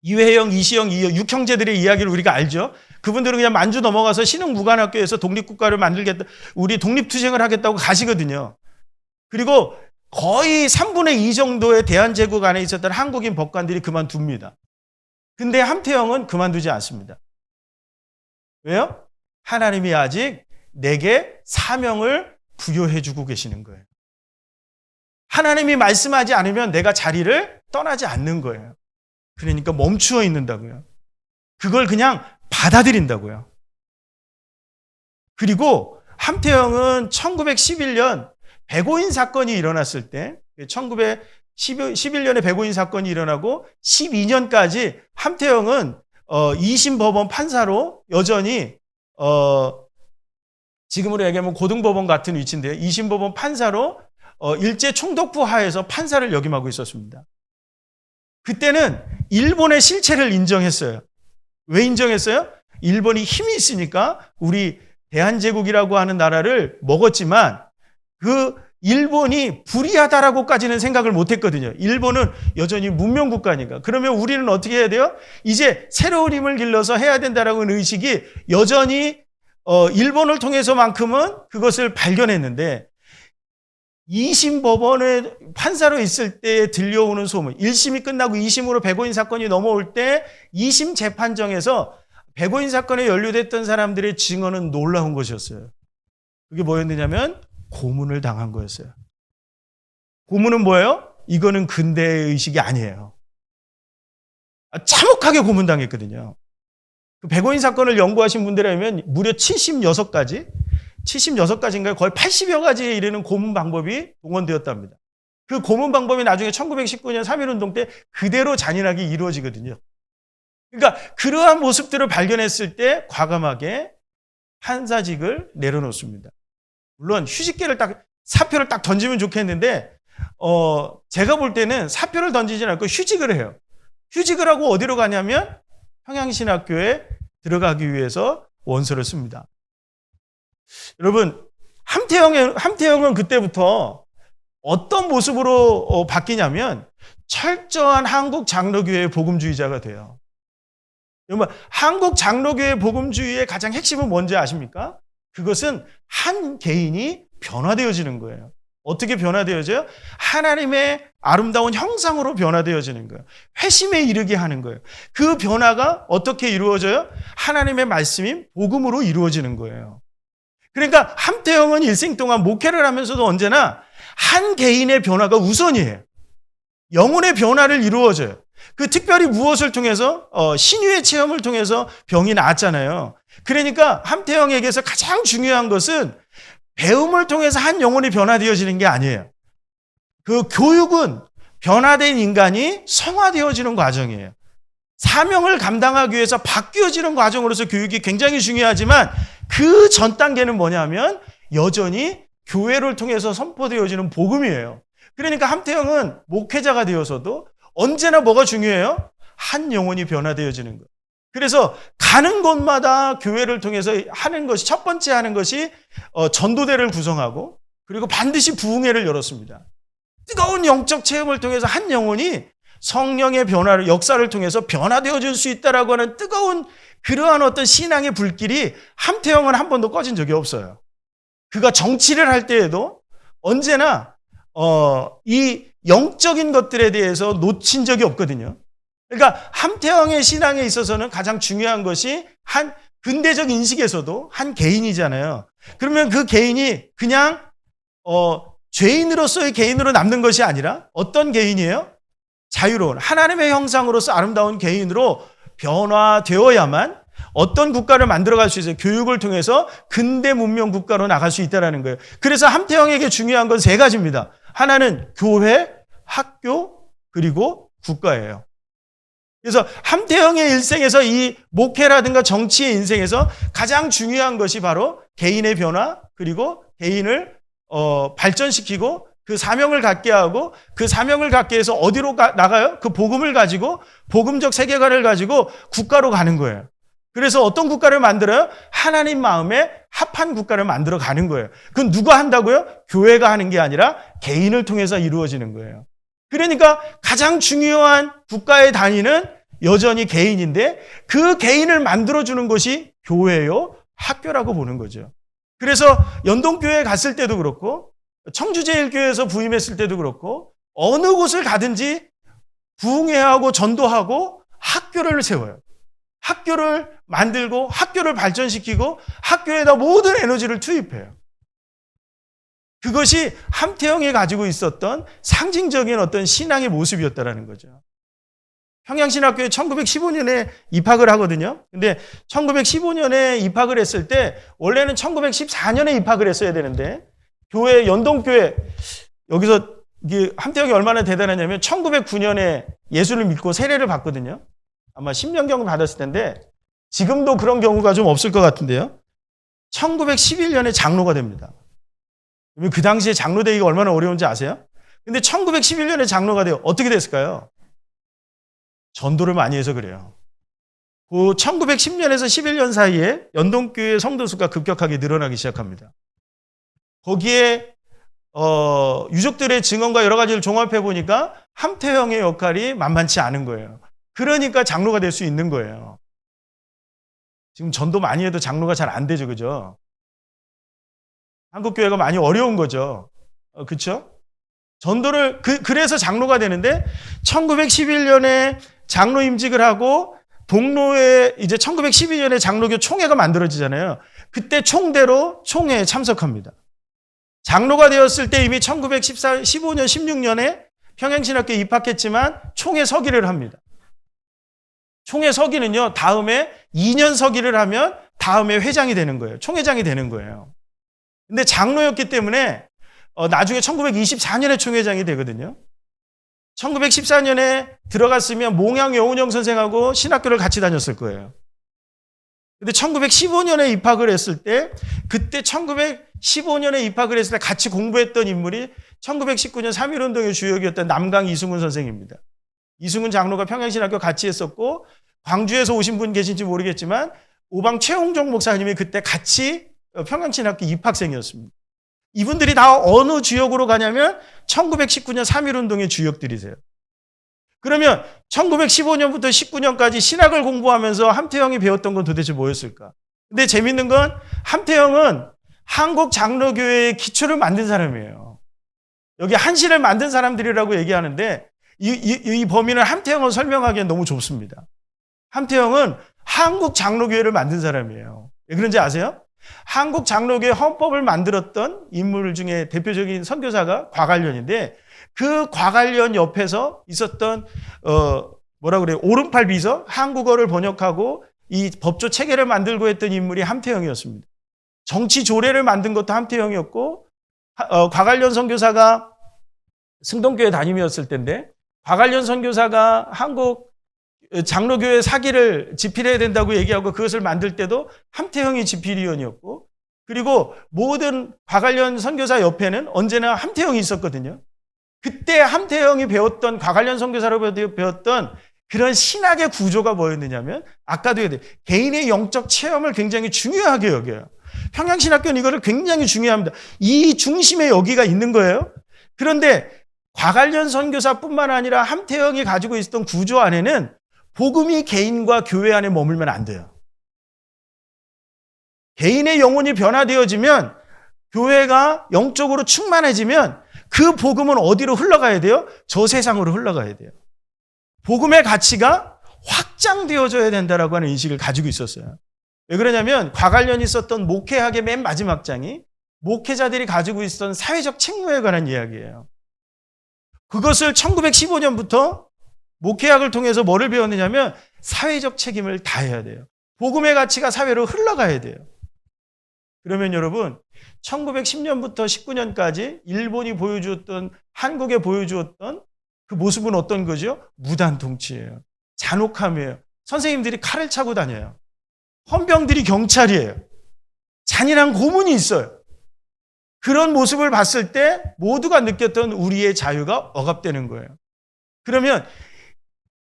이회영, 이시영, 육형제들의 이야기를 우리가 알죠. 그분들은 그냥 만주 넘어가서 신흥무관학교에서 독립국가를 만들겠다, 우리 독립투쟁을 하겠다고 가시거든요. 그리고 거의 3분의 2 정도의 대한제국 안에 있었던 한국인 법관들이 그만둡니다. 근데 함태영은 그만두지 않습니다. 왜요? 하나님이 아직 내게 사명을 부여해주고 계시는 거예요. 하나님이 말씀하지 않으면 내가 자리를 떠나지 않는 거예요. 그러니까 멈추어 있는다고요. 그걸 그냥 받아들인다고요. 그리고 함태영은 1911년 백오인 사건이 일어났을 때 1911년에 백오인 사건이 일어나고 12년까지 함태영은 2심 법원 판사로 여전히 지금으로 얘기하면 고등법원 같은 위치인데요. 2심 법원 판사로 일제 총독부 하에서 판사를 역임하고 있었습니다. 그때는 일본의 실체를 인정했어요. 왜 인정했어요? 일본이 힘이 있으니까 우리 대한제국이라고 하는 나라를 먹었지만 그 일본이 불의하다라고까지는 생각을 못했거든요. 일본은 여전히 문명국가니까. 그러면 우리는 어떻게 해야 돼요? 이제 새로운 힘을 길러서 해야 된다라는 의식이 여전히 일본을 통해서만큼은 그것을 발견했는데 2심 법원에 판사로 있을 때 들려오는 소문, 1심이 끝나고 2심으로 백오인 사건이 넘어올 때 2심 재판정에서 백오인 사건에 연루됐던 사람들의 증언은 놀라운 것이었어요. 그게 뭐였느냐면 고문을 당한 거였어요. 고문은 뭐예요? 이거는 근대의 의식이 아니에요. 참혹하게 고문당했거든요. 그 백오인 사건을 연구하신 분들이라면 무려 76가지인가요? 거의 80여 가지에 이르는 고문 방법이 동원되었답니다. 그 고문 방법이 나중에 1919년 3.1운동 때 그대로 잔인하게 이루어지거든요. 그러니까 그러한 모습들을 발견했을 때 과감하게 판사직을 내려놓습니다. 물론 사표를 딱 던지면 좋겠는데 제가 볼 때는 사표를 던지지 않고 휴직을 해요. 휴직을 하고 어디로 가냐면 평양신학교에 들어가기 위해서 원서를 씁니다. 여러분, 함태영은 그때부터 어떤 모습으로 바뀌냐면 철저한 한국 장로교회의 복음주의자가 돼요. 여러분, 한국 장로교회 복음주의의 가장 핵심은 뭔지 아십니까? 그것은 한 개인이 변화되어지는 거예요. 어떻게 변화되어져요? 하나님의 아름다운 형상으로 변화되어지는 거예요. 회심에 이르게 하는 거예요. 그 변화가 어떻게 이루어져요? 하나님의 말씀인 복음으로 이루어지는 거예요. 그러니까 함태영은 일생 동안 목회를 하면서도 언제나 한 개인의 변화가 우선이에요. 영혼의 변화를 이루어져요. 그 특별히 무엇을 통해서 신유의 체험을 통해서 병이 나았잖아요. 그러니까 함태영에게서 가장 중요한 것은 배움을 통해서 한 영혼이 변화되어지는 게 아니에요. 그 교육은 변화된 인간이 성화되어지는 과정이에요. 사명을 감당하기 위해서 바뀌어지는 과정으로서 교육이 굉장히 중요하지만 그 전 단계는 뭐냐면 여전히 교회를 통해서 선포되어지는 복음이에요. 그러니까 함태영은 목회자가 되어서도 언제나 뭐가 중요해요? 한 영혼이 변화되어지는 거예요. 그래서 가는 곳마다 교회를 통해서 하는 것이, 첫 번째 하는 것이 전도대를 구성하고 그리고 반드시 부흥회를 열었습니다. 뜨거운 영적 체험을 통해서 한 영혼이 성령의 변화를, 역사를 통해서 변화되어질 수 있다라고 하는 뜨거운 그러한 어떤 신앙의 불길이 함태영은 한 번도 꺼진 적이 없어요. 그가 정치를 할 때에도 언제나 이 영적인 것들에 대해서 놓친 적이 없거든요. 그러니까 함태영의 신앙에 있어서는 가장 중요한 것이 한 근대적 인식에서도 한 개인이잖아요. 그러면 그 개인이 그냥 죄인으로서의 개인으로 남는 것이 아니라 어떤 개인이에요? 자유로운 하나님의 형상으로서 아름다운 개인으로 변화되어야만 어떤 국가를 만들어갈 수 있어요. 교육을 통해서 근대 문명 국가로 나갈 수 있다는 거예요. 그래서 함태영에게 중요한 건 세 가지입니다. 하나는 교회, 학교, 그리고 국가예요. 그래서 함태영의 일생에서 이 목회라든가 정치의 인생에서 가장 중요한 것이 바로 개인의 변화, 그리고 개인을 발전시키고 그 사명을 갖게 하고 그 사명을 갖게 해서 어디로 나가요? 그 복음을 가지고 복음적 세계관을 가지고 국가로 가는 거예요. 그래서 어떤 국가를 만들어요? 하나님 마음에 합한 국가를 만들어 가는 거예요. 그건 누가 한다고요? 교회가 하는 게 아니라 개인을 통해서 이루어지는 거예요. 그러니까 가장 중요한 국가의 단위는 여전히 개인인데 그 개인을 만들어주는 것이 교회요, 학교라고 보는 거죠. 그래서 연동교회에 갔을 때도 그렇고 청주제일교회에서 부임했을 때도 그렇고 어느 곳을 가든지 부흥회하고 전도하고 학교를 세워요. 학교를 만들고 학교를 발전시키고 학교에다 모든 에너지를 투입해요. 그것이 함태영이 가지고 있었던 상징적인 어떤 신앙의 모습이었다는 거죠. 평양신학교에 1915년에 입학을 하거든요. 근데 1915년에 입학을 했을 때 원래는 1914년에 입학을 했어야 되는데 교회, 연동교회, 여기서 함태영이 얼마나 대단하냐면 1909년에 예수를 믿고 세례를 받거든요. 아마 10년경 받았을 텐데 지금도 그런 경우가 좀 없을 것 같은데요. 1911년에 장로가 됩니다. 그 당시에 장로 되기가 얼마나 어려운지 아세요? 근데 1911년에 장로가 돼요. 어떻게 됐을까요? 전도를 많이 해서 그래요. 그 1910년에서 11년 사이에 연동교회 성도 수가 급격하게 늘어나기 시작합니다. 거기에 유족들의 증언과 여러 가지를 종합해 보니까 함태영의 역할이 만만치 않은 거예요. 그러니까 장로가 될 수 있는 거예요. 지금 전도 많이 해도 장로가 잘 안 되죠, 그죠? 한국 교회가 많이 어려운 거죠, 그렇죠? 전도를 그래서 장로가 되는데 1911년에 장로 임직을 하고 동로에 이제 1912년에 장로교 총회가 만들어지잖아요. 그때 총대로 총회에 참석합니다. 장로가 되었을 때 이미 1915년, 16년에 평양신학교에 입학했지만 총회 서기를 합니다. 총회 서기는요, 다음에 2년 서기를 하면 다음에 회장이 되는 거예요. 총회장이 되는 거예요. 근데 장로였기 때문에 나중에 1924년에 총회장이 되거든요. 1914년에 들어갔으면 몽양 여운영 선생하고 신학교를 같이 다녔을 거예요. 근데 1915년에 입학을 했을 때, 그때 1915년에 입학을 했을 때 같이 공부했던 인물이 1919년 3.1운동의 주역이었던 남강 이승훈 선생입니다. 이승훈 장로가 평양신학교 같이 했었고, 광주에서 오신 분 계신지 모르겠지만, 오방 최홍종 목사님이 그때 같이 평양신학교 입학생이었습니다. 이분들이 다 어느 주역으로 가냐면 1919년 3.1운동의 주역들이세요. 그러면 1915년부터 19년까지 신학을 공부하면서 함태영이 배웠던 건 도대체 뭐였을까? 근데 재밌는 건 함태영은 한국 장로교회의 기초를 만든 사람이에요. 여기 한신을 만든 사람들이라고 얘기하는데 이 범위는 함태영을 설명하기엔 너무 좁습니다. 함태영은 한국 장로교회를 만든 사람이에요. 왜 그런지 아세요? 한국 장로교회 헌법을 만들었던 인물 중에 대표적인 선교사가 곽알련인데 그 곽알련 옆에서 있었던 오른팔 비서, 한국어를 번역하고 이 법조 체계를 만들고 했던 인물이 함태영이었습니다. 정치 조례를 만든 것도 함태영이었고 곽알련 선교사가 승동교회 담임이었을 텐데 곽알련 선교사가 한국 장로교회 사기를 집필해야 된다고 얘기하고 그것을 만들 때도 함태영이 집필위원이었고 그리고 모든 곽알련 선교사 옆에는 언제나 함태영이 있었거든요. 그때 함태영이 배웠던 곽알련 선교사로 배웠던 그런 신학의 구조가 뭐였느냐면 아까도 얘기했듯이 개인의 영적 체험을 굉장히 중요하게 여겨요. 평양신학교는 이거를 굉장히 중요합니다. 이 중심에 여기가 있는 거예요. 그런데 곽알련 선교사뿐만 아니라 함태영이 가지고 있었던 구조 안에는 복음이 개인과 교회 안에 머물면 안 돼요. 개인의 영혼이 변화되어지면 교회가 영적으로 충만해지면 그 복음은 어디로 흘러가야 돼요? 저 세상으로 흘러가야 돼요. 복음의 가치가 확장되어져야 된다라고 하는 인식을 가지고 있었어요. 왜 그러냐면 곽알련이 썼던 목회학의 맨 마지막 장이 목회자들이 가지고 있었던 사회적 책무에 관한 이야기예요. 그것을 1915년부터 목회학을 통해서 뭐를 배웠느냐면 사회적 책임을 다해야 돼요. 복음의 가치가 사회로 흘러가야 돼요. 그러면 여러분 1910년부터 19년까지 일본이 보여주었던 한국에 보여주었던 그 모습은 어떤 거죠? 무단 통치예요. 잔혹함이에요. 선생님들이 칼을 차고 다녀요. 헌병들이 경찰이에요. 잔인한 고문이 있어요. 그런 모습을 봤을 때 모두가 느꼈던 우리의 자유가 억압되는 거예요. 그러면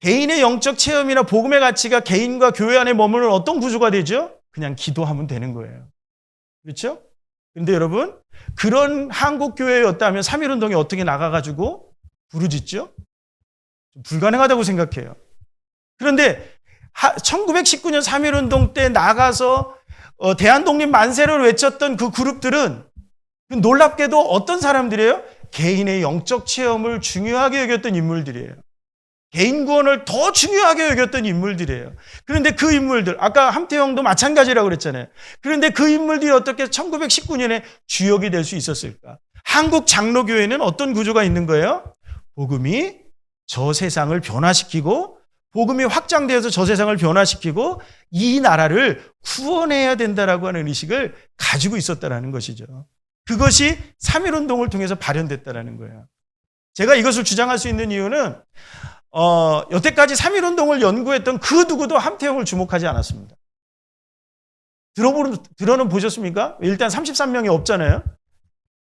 개인의 영적 체험이나 복음의 가치가 개인과 교회 안에 머무는 어떤 구조가 되죠? 그냥 기도하면 되는 거예요. 그렇죠? 근데 여러분, 그런 한국 교회였다면 3.1운동이 어떻게 나가가지고 부르짖죠? 좀 불가능하다고 생각해요. 그런데 1919년 3.1운동 때 나가서 대한독립 만세를 외쳤던 그 그룹들은 놀랍게도 어떤 사람들이에요? 개인의 영적 체험을 중요하게 여겼던 인물들이에요. 개인 구원을 더 중요하게 여겼던 인물들이에요. 그런데 그 인물들, 아까 함태영도 마찬가지라고 그랬잖아요. 그런데 그 인물들이 어떻게 1919년에 주역이 될 수 있었을까? 한국 장로교회는 어떤 구조가 있는 거예요? 복음이 저 세상을 변화시키고 복음이 확장되어서 저 세상을 변화시키고 이 나라를 구원해야 된다라고 하는 의식을 가지고 있었다라는 것이죠. 그것이 3.1운동을 통해서 발현됐다라는 거예요. 제가 이것을 주장할 수 있는 이유는 여태까지 3.1운동을 연구했던 그 누구도 함태영을 주목하지 않았습니다. 들어는 보셨습니까? 일단 33명이 없잖아요.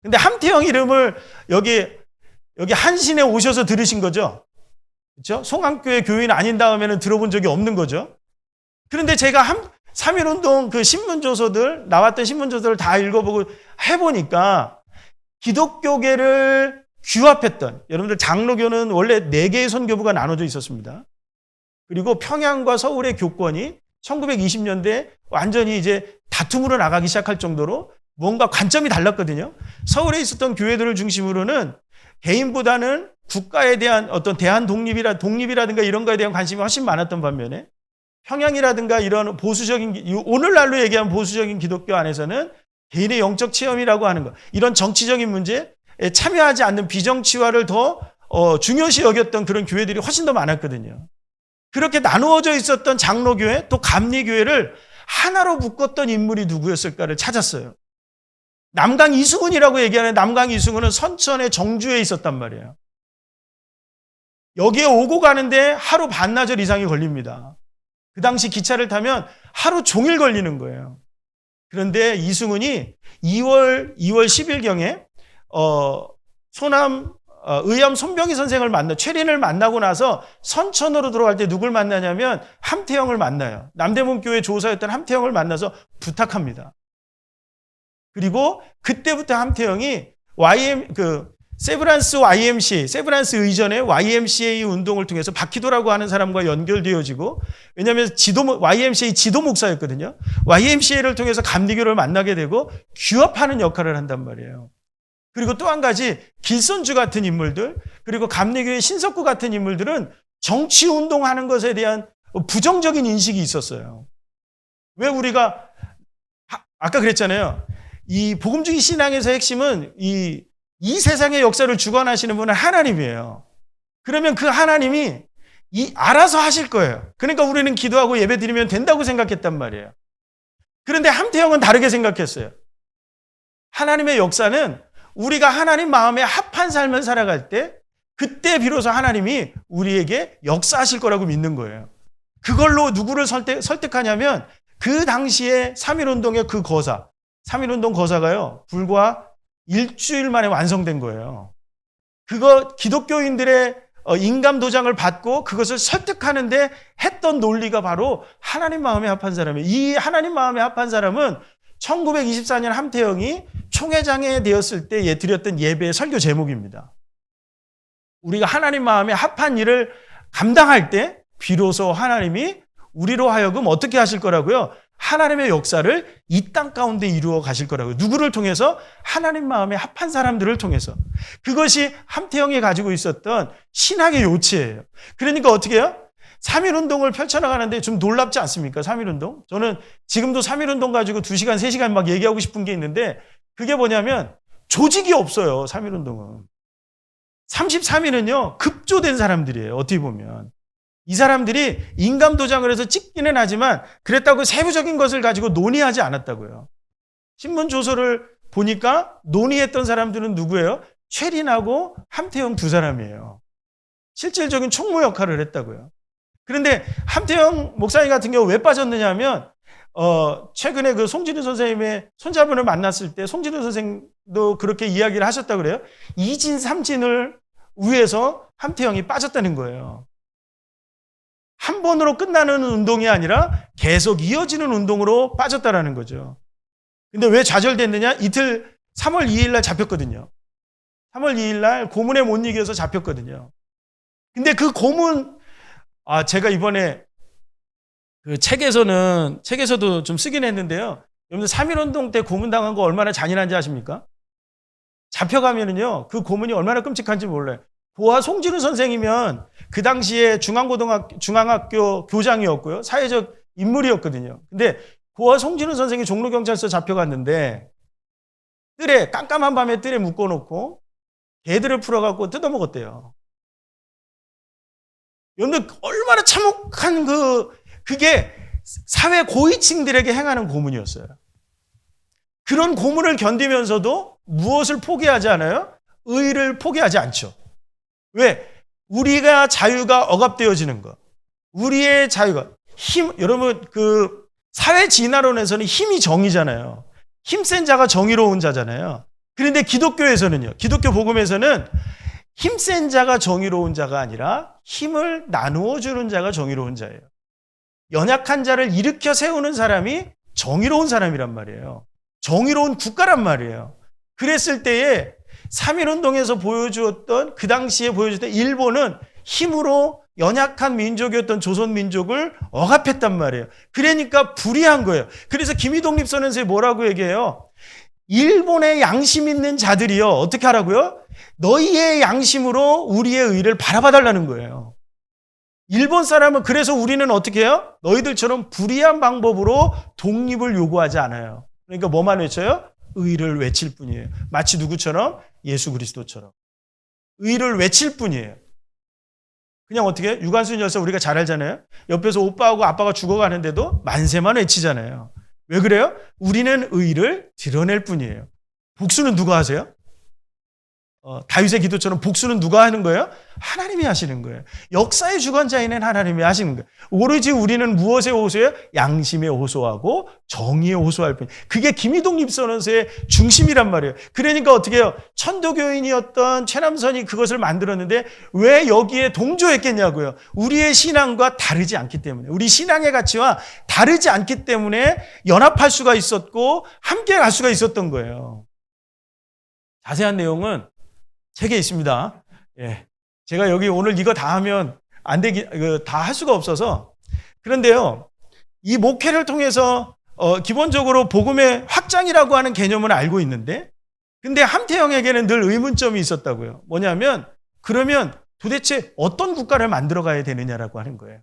근데 함태영 이름을 여기 한신에 오셔서 들으신 거죠. 그렇죠? 송암교회 교인 아닌 다음에는 들어본 적이 없는 거죠. 그런데 제가 3.1운동 그 신문조서들, 나왔던 신문조서를 다 읽어보고 해보니까 기독교계를 규합했던, 여러분들 장로교는 원래 4개의 선교부가 나눠져 있었습니다. 그리고 평양과 서울의 교권이 1920년대 완전히 이제 다툼으로 나가기 시작할 정도로 뭔가 관점이 달랐거든요. 서울에 있었던 교회들을 중심으로는 개인보다는 국가에 대한 어떤 대한 독립이라든가 이런 거에 대한 관심이 훨씬 많았던 반면에 평양이라든가 이런 보수적인, 오늘날로 얘기하면 보수적인 기독교 안에서는 개인의 영적 체험이라고 하는 것, 이런 정치적인 문제에 참여하지 않는 비정치화를 더 중요시 여겼던 그런 교회들이 훨씬 더 많았거든요. 그렇게 나누어져 있었던 장로교회 또 감리교회를 하나로 묶었던 인물이 누구였을까를 찾았어요. 남강 이승훈이라고 얘기하는 남강 이승훈은 선천의 정주에 있었단 말이에요. 여기에 오고 가는데 하루 반나절 이상이 걸립니다. 그 당시 기차를 타면 하루 종일 걸리는 거예요. 그런데 이승훈이 2월 10일경에 소남 의암 손병희 선생을 최린을 만나고 나서 선천으로 들어갈 때 누굴 만나냐면 함태영을 만나요. 남대문 교회 조사였던 함태영을 만나서 부탁합니다. 그리고 그때부터 함태영이 세브란스 YMCA, 세브란스 의전의 YMCA 운동을 통해서 박희도라고 하는 사람과 연결되어지고, 왜냐하면 YMCA 지도 목사였거든요. YMCA를 통해서 감리교를 만나게 되고 규합하는 역할을 한단 말이에요. 그리고 또 한 가지 길선주 같은 인물들, 그리고 감리교의 신석구 같은 인물들은 정치운동하는 것에 대한 부정적인 인식이 있었어요. 왜 우리가 아까 그랬잖아요. 이 복음주의 신앙에서 핵심은 이 세상의 역사를 주관하시는 분은 하나님이에요. 그러면 그 하나님이 알아서 하실 거예요. 그러니까 우리는 기도하고 예배 드리면 된다고 생각했단 말이에요. 그런데 함태영은 다르게 생각했어요. 하나님의 역사는 우리가 하나님 마음에 합한 삶을 살아갈 때, 그때 비로소 하나님이 우리에게 역사하실 거라고 믿는 거예요. 그걸로 누구를 설득하냐면 그 당시에 3.1운동의 그 거사, 3.1운동 거사가요, 불과 일주일 만에 완성된 거예요. 그거 기독교인들의 인감 도장을 받고 그것을 설득하는데 했던 논리가 바로 하나님 마음에 합한 사람이에요. 이 하나님 마음에 합한 사람은 1924년 함태영이 총회장에 되었을 때 드렸던 예배의 설교 제목입니다. 우리가 하나님 마음에 합한 일을 감당할 때 비로소 하나님이 우리로 하여금 어떻게 하실 거라고요? 하나님의 역사를 이 땅 가운데 이루어 가실 거라고요. 누구를 통해서? 하나님 마음에 합한 사람들을 통해서. 그것이 함태영이 가지고 있었던 신학의 요체예요. 그러니까 어떻게 해요? 3.1운동을 펼쳐나가는데 좀 놀랍지 않습니까? 3.1운동? 저는 지금도 3.1운동 가지고 2시간, 3시간 막 얘기하고 싶은 게 있는데, 그게 뭐냐면 조직이 없어요. 3.1운동은. 33일은요, 급조된 사람들이에요. 어떻게 보면. 이 사람들이 인감 도장을 해서 찍기는 하지만 그랬다고 세부적인 것을 가지고 논의하지 않았다고요. 신문 조서를 보니까 논의했던 사람들은 누구예요? 최린하고 함태영 두 사람이에요. 실질적인 총무 역할을 했다고요. 그런데 함태영 목사님 같은 경우 왜 빠졌느냐 하면 최근에 그 송진우 선생님의 손자분을 만났을 때 송진우 선생도 그렇게 이야기를 하셨다고 그래요. 2진 3진을 위해서 함태영이 빠졌다는 거예요. 한 번으로 끝나는 운동이 아니라 계속 이어지는 운동으로 빠졌다라는 거죠. 근데 왜 좌절됐느냐? 이틀 3월 2일 날 잡혔거든요. 3월 2일 날 고문에 못 이겨서 잡혔거든요. 근데 그 고문, 제가 이번에 그 책에서도 좀 쓰긴 했는데요. 여러분들 3.1운동 때 고문당한 거 얼마나 잔인한지 아십니까? 잡혀가면은요, 그 고문이 얼마나 끔찍한지 몰라요. 고아 송진우 선생이면 그 당시에 중앙학교 교장이었고요. 사회적 인물이었거든요. 근데 고아 송진우 선생이 종로경찰서 잡혀갔는데 깜깜한 밤에 뜰에 묶어놓고 개들을 풀어갖고 뜯어먹었대요. 여러분들 얼마나 참혹한 그게 사회 고위층들에게 행하는 고문이었어요. 그런 고문을 견디면서도 무엇을 포기하지 않아요? 의를 포기하지 않죠. 왜? 우리가 자유가 억압되어지는 것. 우리의 자유가 여러분 그 사회 진화론에서는 힘이 정의잖아요. 힘센 자가 정의로운 자잖아요. 그런데 기독교에서는요. 기독교 복음에서는 힘센 자가 정의로운 자가 아니라 힘을 나누어 주는 자가 정의로운 자예요. 연약한 자를 일으켜 세우는 사람이 정의로운 사람이란 말이에요. 정의로운 국가란 말이에요. 그랬을 때에 3.1운동에서 보여주었던, 그 당시에 보여줬던 일본은 힘으로 연약한 민족이었던 조선민족을 억압했단 말이에요. 그러니까 불의한 거예요. 그래서 김희독립선언서에 뭐라고 얘기해요? 일본의 양심 있는 자들이요, 어떻게 하라고요? 너희의 양심으로 우리의 의를 바라봐달라는 거예요. 일본 사람은 그래서 우리는 어떻게 해요? 너희들처럼 불의한 방법으로 독립을 요구하지 않아요. 그러니까 뭐만 외쳐요? 의를 외칠 뿐이에요. 마치 누구처럼? 예수 그리스도처럼. 의를 외칠 뿐이에요. 그냥 어떻게 해요? 유관순 열사 우리가 잘 알잖아요. 옆에서 오빠하고 아빠가 죽어가는데도 만세만 외치잖아요. 왜 그래요? 우리는 의를 드러낼 뿐이에요. 복수는 누가 하세요? 다윗의 기도처럼 복수는 누가 하는 거예요? 하나님이 하시는 거예요. 역사의 주관자인은 하나님이 하시는 거예요. 오로지 우리는 무엇에 호소해요? 양심에 호소하고 정의에 호소할 뿐. 그게 김희동 입선언서의 중심이란 말이에요. 그러니까 어떻게 해요? 천도교인이었던 최남선이 그것을 만들었는데 왜 여기에 동조했겠냐고요. 우리의 신앙과 다르지 않기 때문에, 우리 신앙의 가치와 다르지 않기 때문에 연합할 수가 있었고 함께 갈 수가 있었던 거예요. 자세한 내용은 책에 있습니다. 예. 제가 여기 오늘 이거 다 하면 안 되기, 다 할 수가 없어서. 그런데요, 이 목회를 통해서, 기본적으로 복음의 확장이라고 하는 개념은 알고 있는데, 근데 함태영에게는 늘 의문점이 있었다고요. 뭐냐면, 그러면 도대체 어떤 국가를 만들어 가야 되느냐라고 하는 거예요.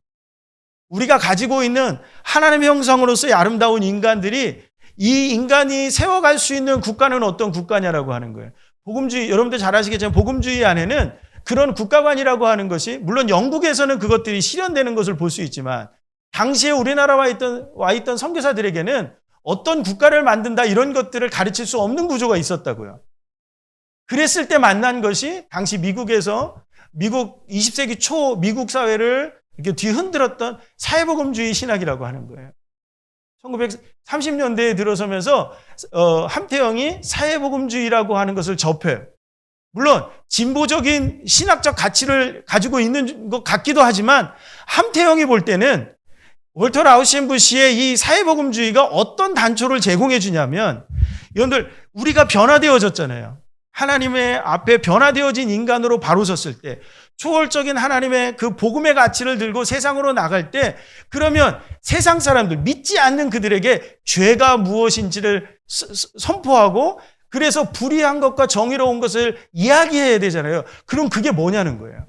우리가 가지고 있는 하나님의 형상으로서의 아름다운 인간들이 이 인간이 세워갈 수 있는 국가는 어떤 국가냐라고 하는 거예요. 복음주의, 여러분들 잘 아시겠지만 복음주의 안에는 그런 국가관이라고 하는 것이, 물론 영국에서는 그것들이 실현되는 것을 볼 수 있지만 당시에 우리나라에 와 있던 선교사들에게는 어떤 국가를 만든다 이런 것들을 가르칠 수 없는 구조가 있었다고요. 그랬을 때 만난 것이 당시 미국에서, 미국 20세기 초 미국 사회를 이렇게 뒤흔들었던 사회복음주의 신학이라고 하는 거예요. 1930년대에 들어서면서 함태영이 사회복음주의라고 하는 것을 접해요. 물론 진보적인 신학적 가치를 가지고 있는 것 같기도 하지만 함태영이 볼 때는 월터 라우셴부시의 이 사회복음주의가 어떤 단초를 제공해 주냐면, 여러분들 우리가 변화되어졌잖아요. 하나님의 앞에 변화되어진 인간으로 바로 섰을 때, 초월적인 하나님의 그 복음의 가치를 들고 세상으로 나갈 때, 그러면 세상 사람들, 믿지 않는 그들에게 죄가 무엇인지를 선포하고, 그래서 불의한 것과 정의로운 것을 이야기해야 되잖아요. 그럼 그게 뭐냐는 거예요.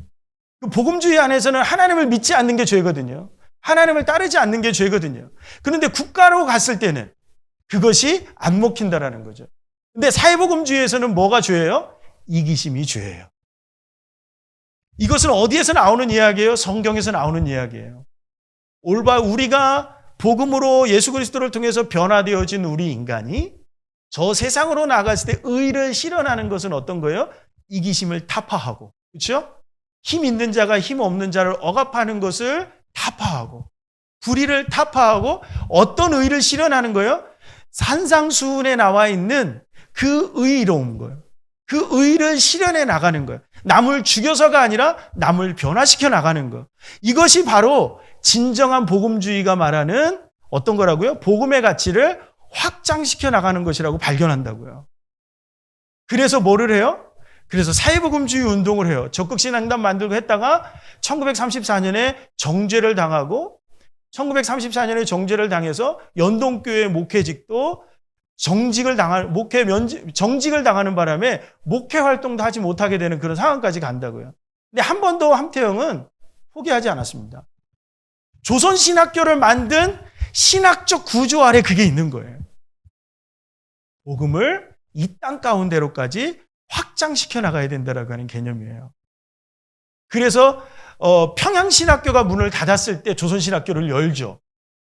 복음주의 안에서는 하나님을 믿지 않는 게 죄거든요. 하나님을 따르지 않는 게 죄거든요. 그런데 국가로 갔을 때는 그것이 안 먹힌다라는 거죠. 근데 사회복음주의에서는 뭐가 죄예요? 이기심이 죄예요. 이것은 어디에서 나오는 이야기예요? 성경에서 나오는 이야기예요. 우리가 복음으로 예수 그리스도를 통해서 변화되어진 우리 인간이 저 세상으로 나갔을 때 의를 실현하는 것은 어떤 거예요? 이기심을 타파하고, 그렇죠? 힘 있는 자가 힘 없는 자를 억압하는 것을 타파하고, 불의를 타파하고, 어떤 의를 실현하는 거예요? 산상수훈에 나와 있는 그 의로운 거예요. 그 의를 실현해 나가는 거예요. 남을 죽여서가 아니라 남을 변화시켜 나가는 거. 이것이 바로 진정한 복음주의가 말하는 어떤 거라고요? 복음의 가치를 확장시켜 나가는 것이라고 발견한다고요. 그래서 뭐를 해요? 그래서 사회복음주의 운동을 해요. 적극신앙단 만들고 했다가 1934년에 정죄를 당하고, 1934년에 정죄를 당해서 연동교회 목회직도 정직을 당하는 바람에 목회 활동도 하지 못하게 되는 그런 상황까지 간다고요. 근데 한 번도 함태영은 포기하지 않았습니다. 조선신학교를 만든 신학적 구조 아래 그게 있는 거예요. 복음을 이 땅 가운데로까지 확장시켜 나가야 된다라고 하는 개념이에요. 그래서 평양신학교가 문을 닫았을 때 조선신학교를 열죠.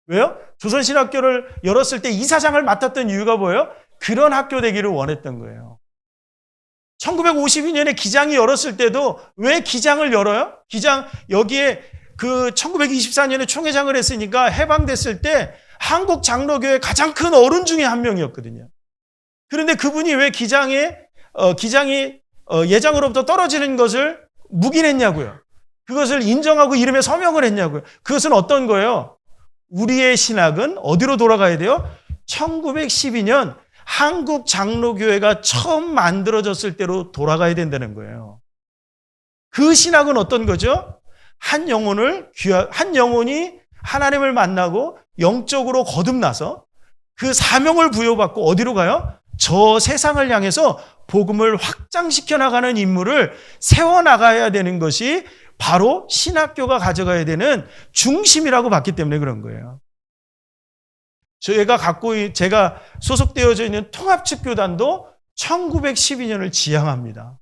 왜요? 조선신학교를 열었을 때 이사장을 맡았던 이유가 뭐예요? 그런 학교 되기를 원했던 거예요. 1952년에 기장이 열었을 때도 왜 기장을 열어요? 여기에 그 1924년에 총회장을 했으니까 해방됐을 때 한국 장로교회 가장 큰 어른 중에 한 명이었거든요. 그런데 그분이 왜 기장이 예장으로부터 떨어지는 것을 묵인했냐고요. 그것을 인정하고 이름에 서명을 했냐고요. 그것은 어떤 거예요? 우리의 신학은 어디로 돌아가야 돼요? 1912년 한국 장로교회가 처음 만들어졌을 때로 돌아가야 된다는 거예요. 그 신학은 어떤 거죠? 한 영혼이 하나님을 만나고 영적으로 거듭나서 그 사명을 부여받고 어디로 가요? 저 세상을 향해서 복음을 확장시켜 나가는 인물을 세워나가야 되는 것이 바로 신학교가 가져가야 되는 중심이라고 봤기 때문에 그런 거예요. 제가 소속되어져 있는 통합측교단도 1912년을 지향합니다.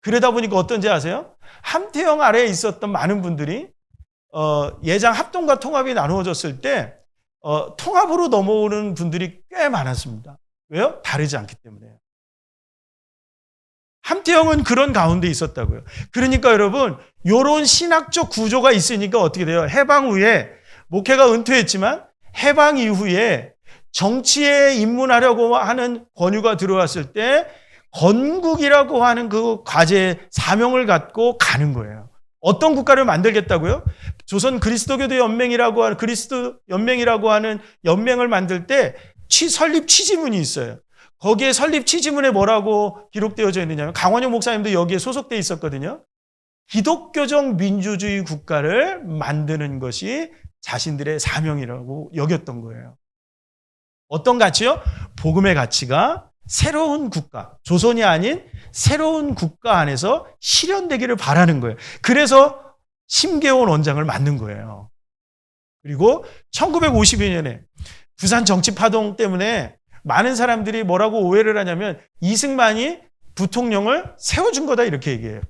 그러다 보니까 어떤지 아세요? 함태영 아래에 있었던 많은 분들이 예장 합동과 통합이 나누어졌을 때 통합으로 넘어오는 분들이 꽤 많았습니다. 왜요? 다르지 않기 때문에요. 함태영은 그런 가운데 있었다고요. 그러니까 여러분, 이런 신학적 구조가 있으니까 어떻게 돼요? 해방 후에 목회가 은퇴했지만 해방 이후에 정치에 입문하려고 하는 권유가 들어왔을 때 건국이라고 하는 그 과제 사명을 갖고 가는 거예요. 어떤 국가를 만들겠다고요? 조선 그리스도교도 연맹이라고 하는 그리스도 연맹이라고 하는 연맹을 만들 때 설립 취지문이 있어요. 거기에 설립 취지문에 뭐라고 기록되어져 있느냐면 강원영 목사님도 여기에 소속돼 있었거든요. 기독교적 민주주의 국가를 만드는 것이 자신들의 사명이라고 여겼던 거예요. 어떤 가치요? 복음의 가치가 새로운 국가, 조선이 아닌 새로운 국가 안에서 실현되기를 바라는 거예요. 그래서 심계원 원장을 만든 거예요. 그리고 1952년에 부산 정치파동 때문에 많은 사람들이 뭐라고 오해를 하냐면 이승만이 부통령을 세워준 거다 이렇게 얘기해요.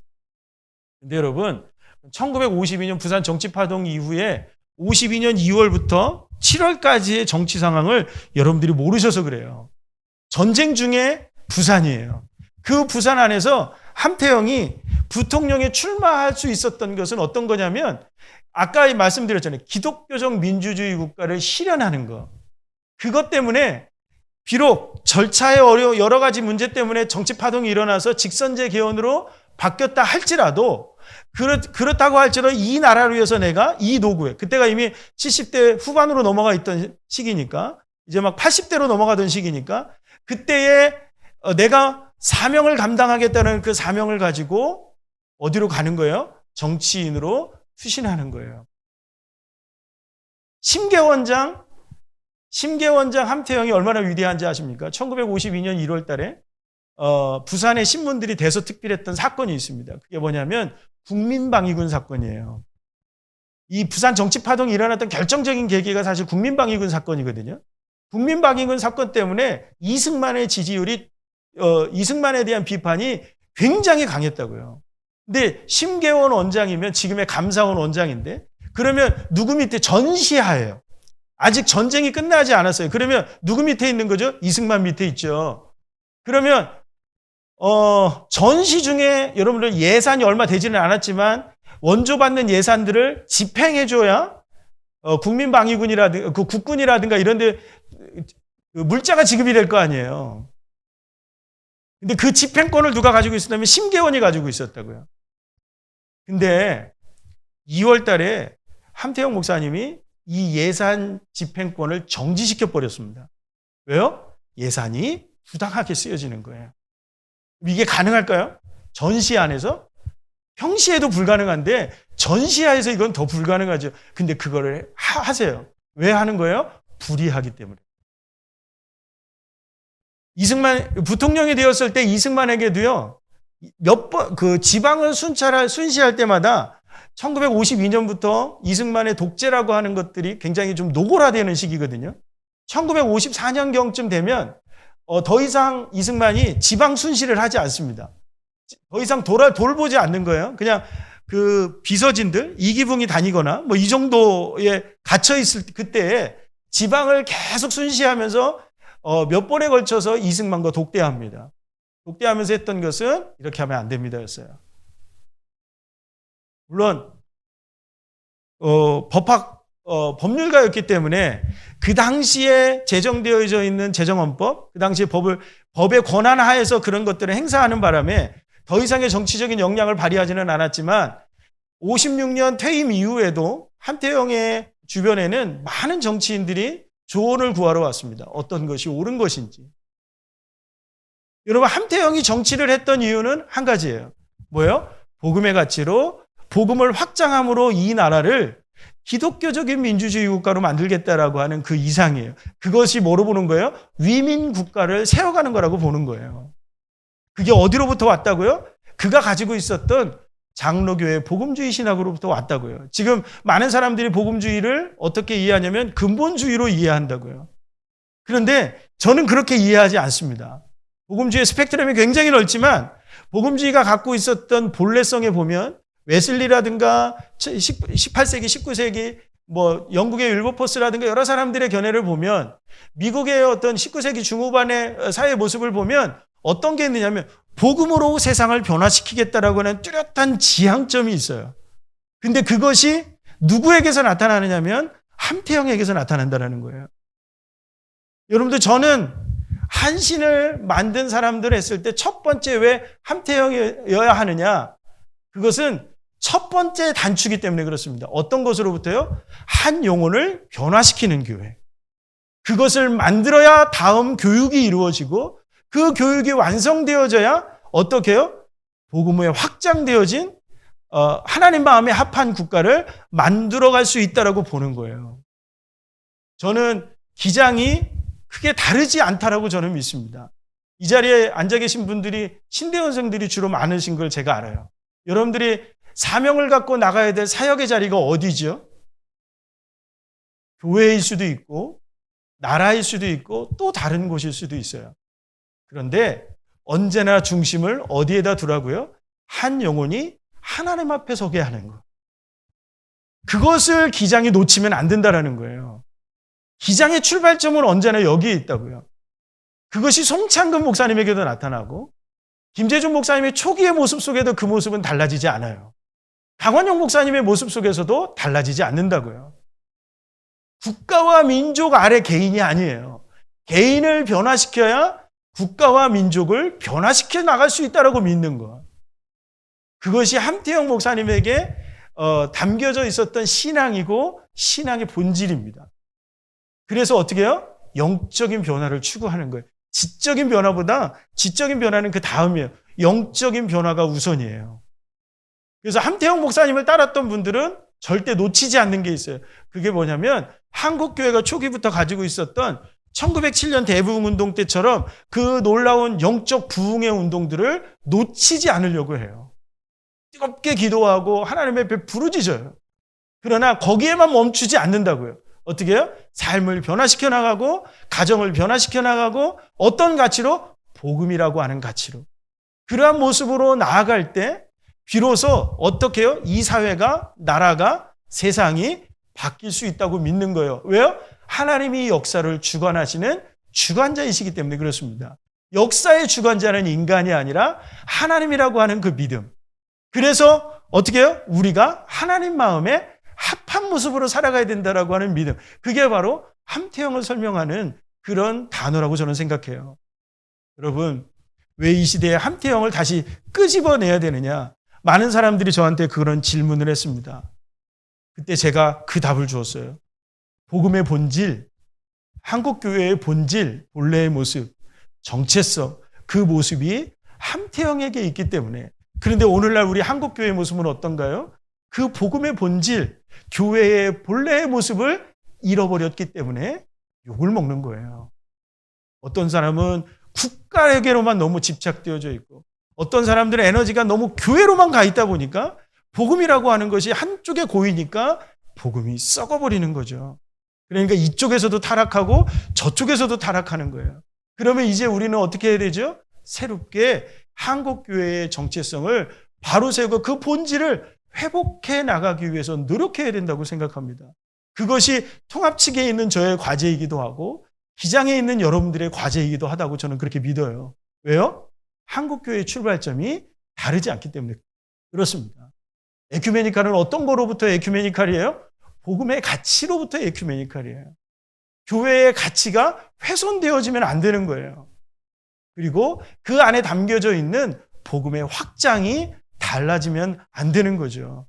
근데 여러분 1952년 부산 정치파동 이후에 52년 2월부터 7월까지의 정치 상황을 여러분들이 모르셔서 그래요. 전쟁 중에 부산이에요. 그 부산 안에서 함태영이 부통령에 출마할 수 있었던 것은 어떤 거냐면 아까 말씀드렸잖아요. 기독교적 민주주의 국가를 실현하는 거. 그것 때문에 비록 절차의 여러 가지 문제 때문에 정치 파동이 일어나서 직선제 개헌으로 바뀌었다 할지라도 그렇다고 할지라도 이 나라를 위해서 내가 이 노구에 그때가 이미 70대 후반으로 넘어가 있던 시기니까 이제 막 80대로 넘어가던 시기니까 그때에 내가 사명을 감당하겠다는 그 사명을 가지고 어디로 가는 거예요? 정치인으로 투신하는 거예요. 심계원장 함태영이 얼마나 위대한지 아십니까? 1952년 1월 달에 부산의 신문들이 대서특필했던 사건이 있습니다. 그게 뭐냐면 국민방위군 사건이에요. 이 부산 정치파동이 일어났던 결정적인 계기가 사실 국민방위군 사건이거든요. 국민방위군 사건 때문에 이승만의 지지율이 이승만에 대한 비판이 굉장히 강했다고요. 근데 심계원 원장이면 지금의 감사원 원장인데 그러면 누구 밑에 전시하예요. 아직 전쟁이 끝나지 않았어요. 그러면 누구 밑에 있는 거죠? 이승만 밑에 있죠. 그러면 전시 중에 여러분들 예산이 얼마 되지는 않았지만 원조받는 예산들을 집행해줘야 국민방위군이라든가 그 국군이라든가 이런 데 물자가 지급이 될 거 아니에요. 근데 그 집행권을 누가 가지고 있었냐면 심계원이 가지고 있었다고요. 근데 2월 달에 함태영 목사님이 이 예산 집행권을 정지시켜 버렸습니다. 왜요? 예산이 부당하게 쓰여지는 거예요. 이게 가능할까요? 전시 안에서? 평시에도 불가능한데 전시하에서 이건 더 불가능하죠. 근데 그거를 하세요. 왜 하는 거예요? 불의하기 때문에. 부통령이 되었을 때 이승만에게도요, 몇 번, 지방을 순시할 때마다 1952년부터 이승만의 독재라고 하는 것들이 굉장히 좀 노골화되는 시기거든요. 1954년경쯤 되면 더 이상 이승만이 지방 순시를 하지 않습니다. 더 이상 돌보지 않는 거예요. 그냥 그 비서진들, 이기붕이 다니거나 뭐 이 정도에 갇혀 있을 그때에 지방을 계속 순시하면서 몇 번에 걸쳐서 이승만과 독대합니다. 독대하면서 했던 것은 이렇게 하면 안 됩니다였어요. 물론 법률가였기 때문에 그 당시에 제정되어져 있는 제정헌법, 그 당시에 법의 권한 하에서 그런 것들을 행사하는 바람에 더 이상의 정치적인 역량을 발휘하지는 않았지만 56년 퇴임 이후에도 함태영의 주변에는 많은 정치인들이 조언을 구하러 왔습니다. 어떤 것이 옳은 것인지. 여러분, 함태영이 정치를 했던 이유는 한 가지예요. 뭐예요? 복음의 가치로 복음을 확장함으로 이 나라를 기독교적인 민주주의 국가로 만들겠다라고 하는 그 이상이에요. 그것이 뭐로 보는 거예요? 위민 국가를 세워가는 거라고 보는 거예요. 그게 어디로부터 왔다고요? 그가 가지고 있었던 장로교회 복음주의 신학으로부터 왔다고요. 지금 많은 사람들이 복음주의를 어떻게 이해하냐면 근본주의로 이해한다고요. 그런데 저는 그렇게 이해하지 않습니다. 복음주의의 스펙트럼이 굉장히 넓지만 복음주의가 갖고 있었던 본래성에 보면 웨슬리라든가 18세기, 19세기 뭐 영국의 윌버포스라든가 여러 사람들의 견해를 보면 미국의 어떤 19세기 중후반의 사회 모습을 보면 어떤 게 있느냐면 복음으로 세상을 변화시키겠다라고 하는 뚜렷한 지향점이 있어요. 근데 그것이 누구에게서 나타나느냐면 함태형에게서 나타난다는 거예요. 여러분들, 저는 한신을 만든 사람들 했을 때 첫 번째 왜 함태형이어야 하느냐? 그것은 첫 번째 단추기 때문에 그렇습니다. 어떤 것으로부터요? 한 영혼을 변화시키는 교회. 그것을 만들어야 다음 교육이 이루어지고 그 교육이 완성되어져야 어떻게 해요? 복음에 확장되어진 하나님 마음에 합한 국가를 만들어갈 수 있다라고 보는 거예요. 저는 기장이 크게 다르지 않다라고 저는 믿습니다. 이 자리에 앉아 계신 분들이 신대원생들이 주로 많으신 걸 제가 알아요. 여러분들이 사명을 갖고 나가야 될 사역의 자리가 어디죠? 교회일 수도 있고 나라일 수도 있고 또 다른 곳일 수도 있어요. 그런데 언제나 중심을 어디에다 두라고요? 한 영혼이 하나님 앞에 서게 하는 것. 그것을 기장이 놓치면 안 된다는 거예요. 기장의 출발점은 언제나 여기에 있다고요. 그것이 송창근 목사님에게도 나타나고 김재준 목사님의 초기의 모습 속에도 그 모습은 달라지지 않아요. 강원영 목사님의 모습 속에서도 달라지지 않는다고요. 국가와 민족 아래 개인이 아니에요. 개인을 변화시켜야 국가와 민족을 변화시켜 나갈 수 있다고 믿는 것. 그것이 함태영 목사님에게 담겨져 있었던 신앙이고 신앙의 본질입니다. 그래서 어떻게 해요? 영적인 변화를 추구하는 거예요. 지적인 변화보다 지적인 변화는 그 다음이에요. 영적인 변화가 우선이에요. 그래서 함태영 목사님을 따랐던 분들은 절대 놓치지 않는 게 있어요. 그게 뭐냐면 한국교회가 초기부터 가지고 있었던 1907년 대부흥운동 때처럼 그 놀라운 영적 부흥의 운동들을 놓치지 않으려고 해요. 뜨겁게 기도하고 하나님의 앞에 부르짖어요. 그러나 거기에만 멈추지 않는다고요. 어떻게 해요? 삶을 변화시켜 나가고 가정을 변화시켜 나가고 어떤 가치로? 복음이라고 하는 가치로. 그러한 모습으로 나아갈 때 비로소 어떻게 해요? 이 사회가, 나라가, 세상이 바뀔 수 있다고 믿는 거예요. 왜요? 하나님이 역사를 주관하시는 주관자이시기 때문에 그렇습니다. 역사의 주관자는 인간이 아니라 하나님이라고 하는 그 믿음. 그래서 어떻게 해요? 우리가 하나님 마음에 합한 모습으로 살아가야 된다라고 하는 믿음. 그게 바로 함태형을 설명하는 그런 단어라고 저는 생각해요. 여러분, 왜 이 시대에 함태형을 다시 끄집어내야 되느냐? 많은 사람들이 저한테 그런 질문을 했습니다. 그때 제가 그 답을 주었어요. 복음의 본질, 한국교회의 본질, 본래의 모습, 정체성, 그 모습이 함태형에게 있기 때문에. 그런데 오늘날 우리 한국교회의 모습은 어떤가요? 그 복음의 본질, 교회의 본래의 모습을 잃어버렸기 때문에 욕을 먹는 거예요. 어떤 사람은 국가에게로만 너무 집착되어져 있고 어떤 사람들의 에너지가 너무 교회로만 가 있다 보니까 복음이라고 하는 것이 한쪽에 고이니까 복음이 썩어버리는 거죠. 그러니까 이쪽에서도 타락하고 저쪽에서도 타락하는 거예요. 그러면 이제 우리는 어떻게 해야 되죠? 새롭게 한국교회의 정체성을 바로 세우고 그 본질을 회복해 나가기 위해서 노력해야 된다고 생각합니다. 그것이 통합 측에 있는 저의 과제이기도 하고 기장에 있는 여러분들의 과제이기도 하다고 저는 그렇게 믿어요. 왜요? 한국교회의 출발점이 다르지 않기 때문에 그렇습니다. 에큐메니칼은 어떤 거로부터 에큐메니칼이에요? 복음의 가치로부터 에큐메니칼이에요. 교회의 가치가 훼손되어지면 안 되는 거예요. 그리고 그 안에 담겨져 있는 복음의 확장이 달라지면 안 되는 거죠.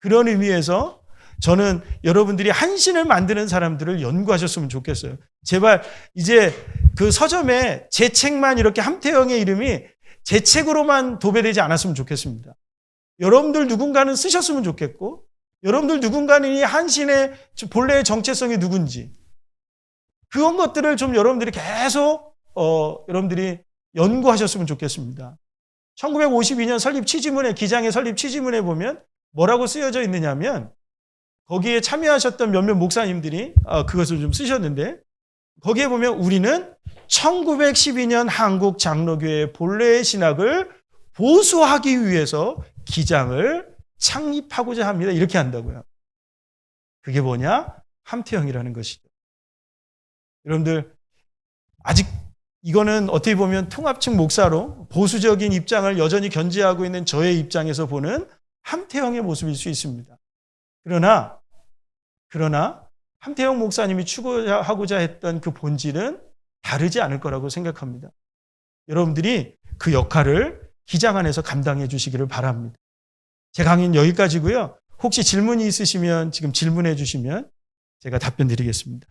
그런 의미에서 저는 여러분들이 한신을 만드는 사람들을 연구하셨으면 좋겠어요. 제발 이제 그 서점에 제 책만 이렇게 함태형의 이름이 제 책으로만 도배되지 않았으면 좋겠습니다. 여러분들 누군가는 쓰셨으면 좋겠고 여러분들 누군가는 이 한신의 본래의 정체성이 누군지 그런 것들을 좀 여러분들이 계속 여러분들이 연구하셨으면 좋겠습니다. 1952년 설립 취지문에 기장의 설립 취지문에 보면 뭐라고 쓰여져 있느냐면 거기에 참여하셨던 몇몇 목사님들이 그것을 좀 쓰셨는데 거기에 보면 우리는 1912년 한국 장로교회 본래의 신학을 보수하기 위해서 기장을 창립하고자 합니다. 이렇게 한다고요. 그게 뭐냐? 함태형이라는 것이죠. 여러분들 아직 이거는 어떻게 보면 통합측 목사로 보수적인 입장을 여전히 견지하고 있는 저의 입장에서 보는 함태형의 모습일 수 있습니다. 그러나 함태형 목사님이 추구하고자 했던 그 본질은 다르지 않을 거라고 생각합니다. 여러분들이 그 역할을 기장 안에서 감당해 주시기를 바랍니다. 제 강의는 여기까지고요. 혹시 질문이 있으시면 지금 질문해 주시면 제가 답변 드리겠습니다.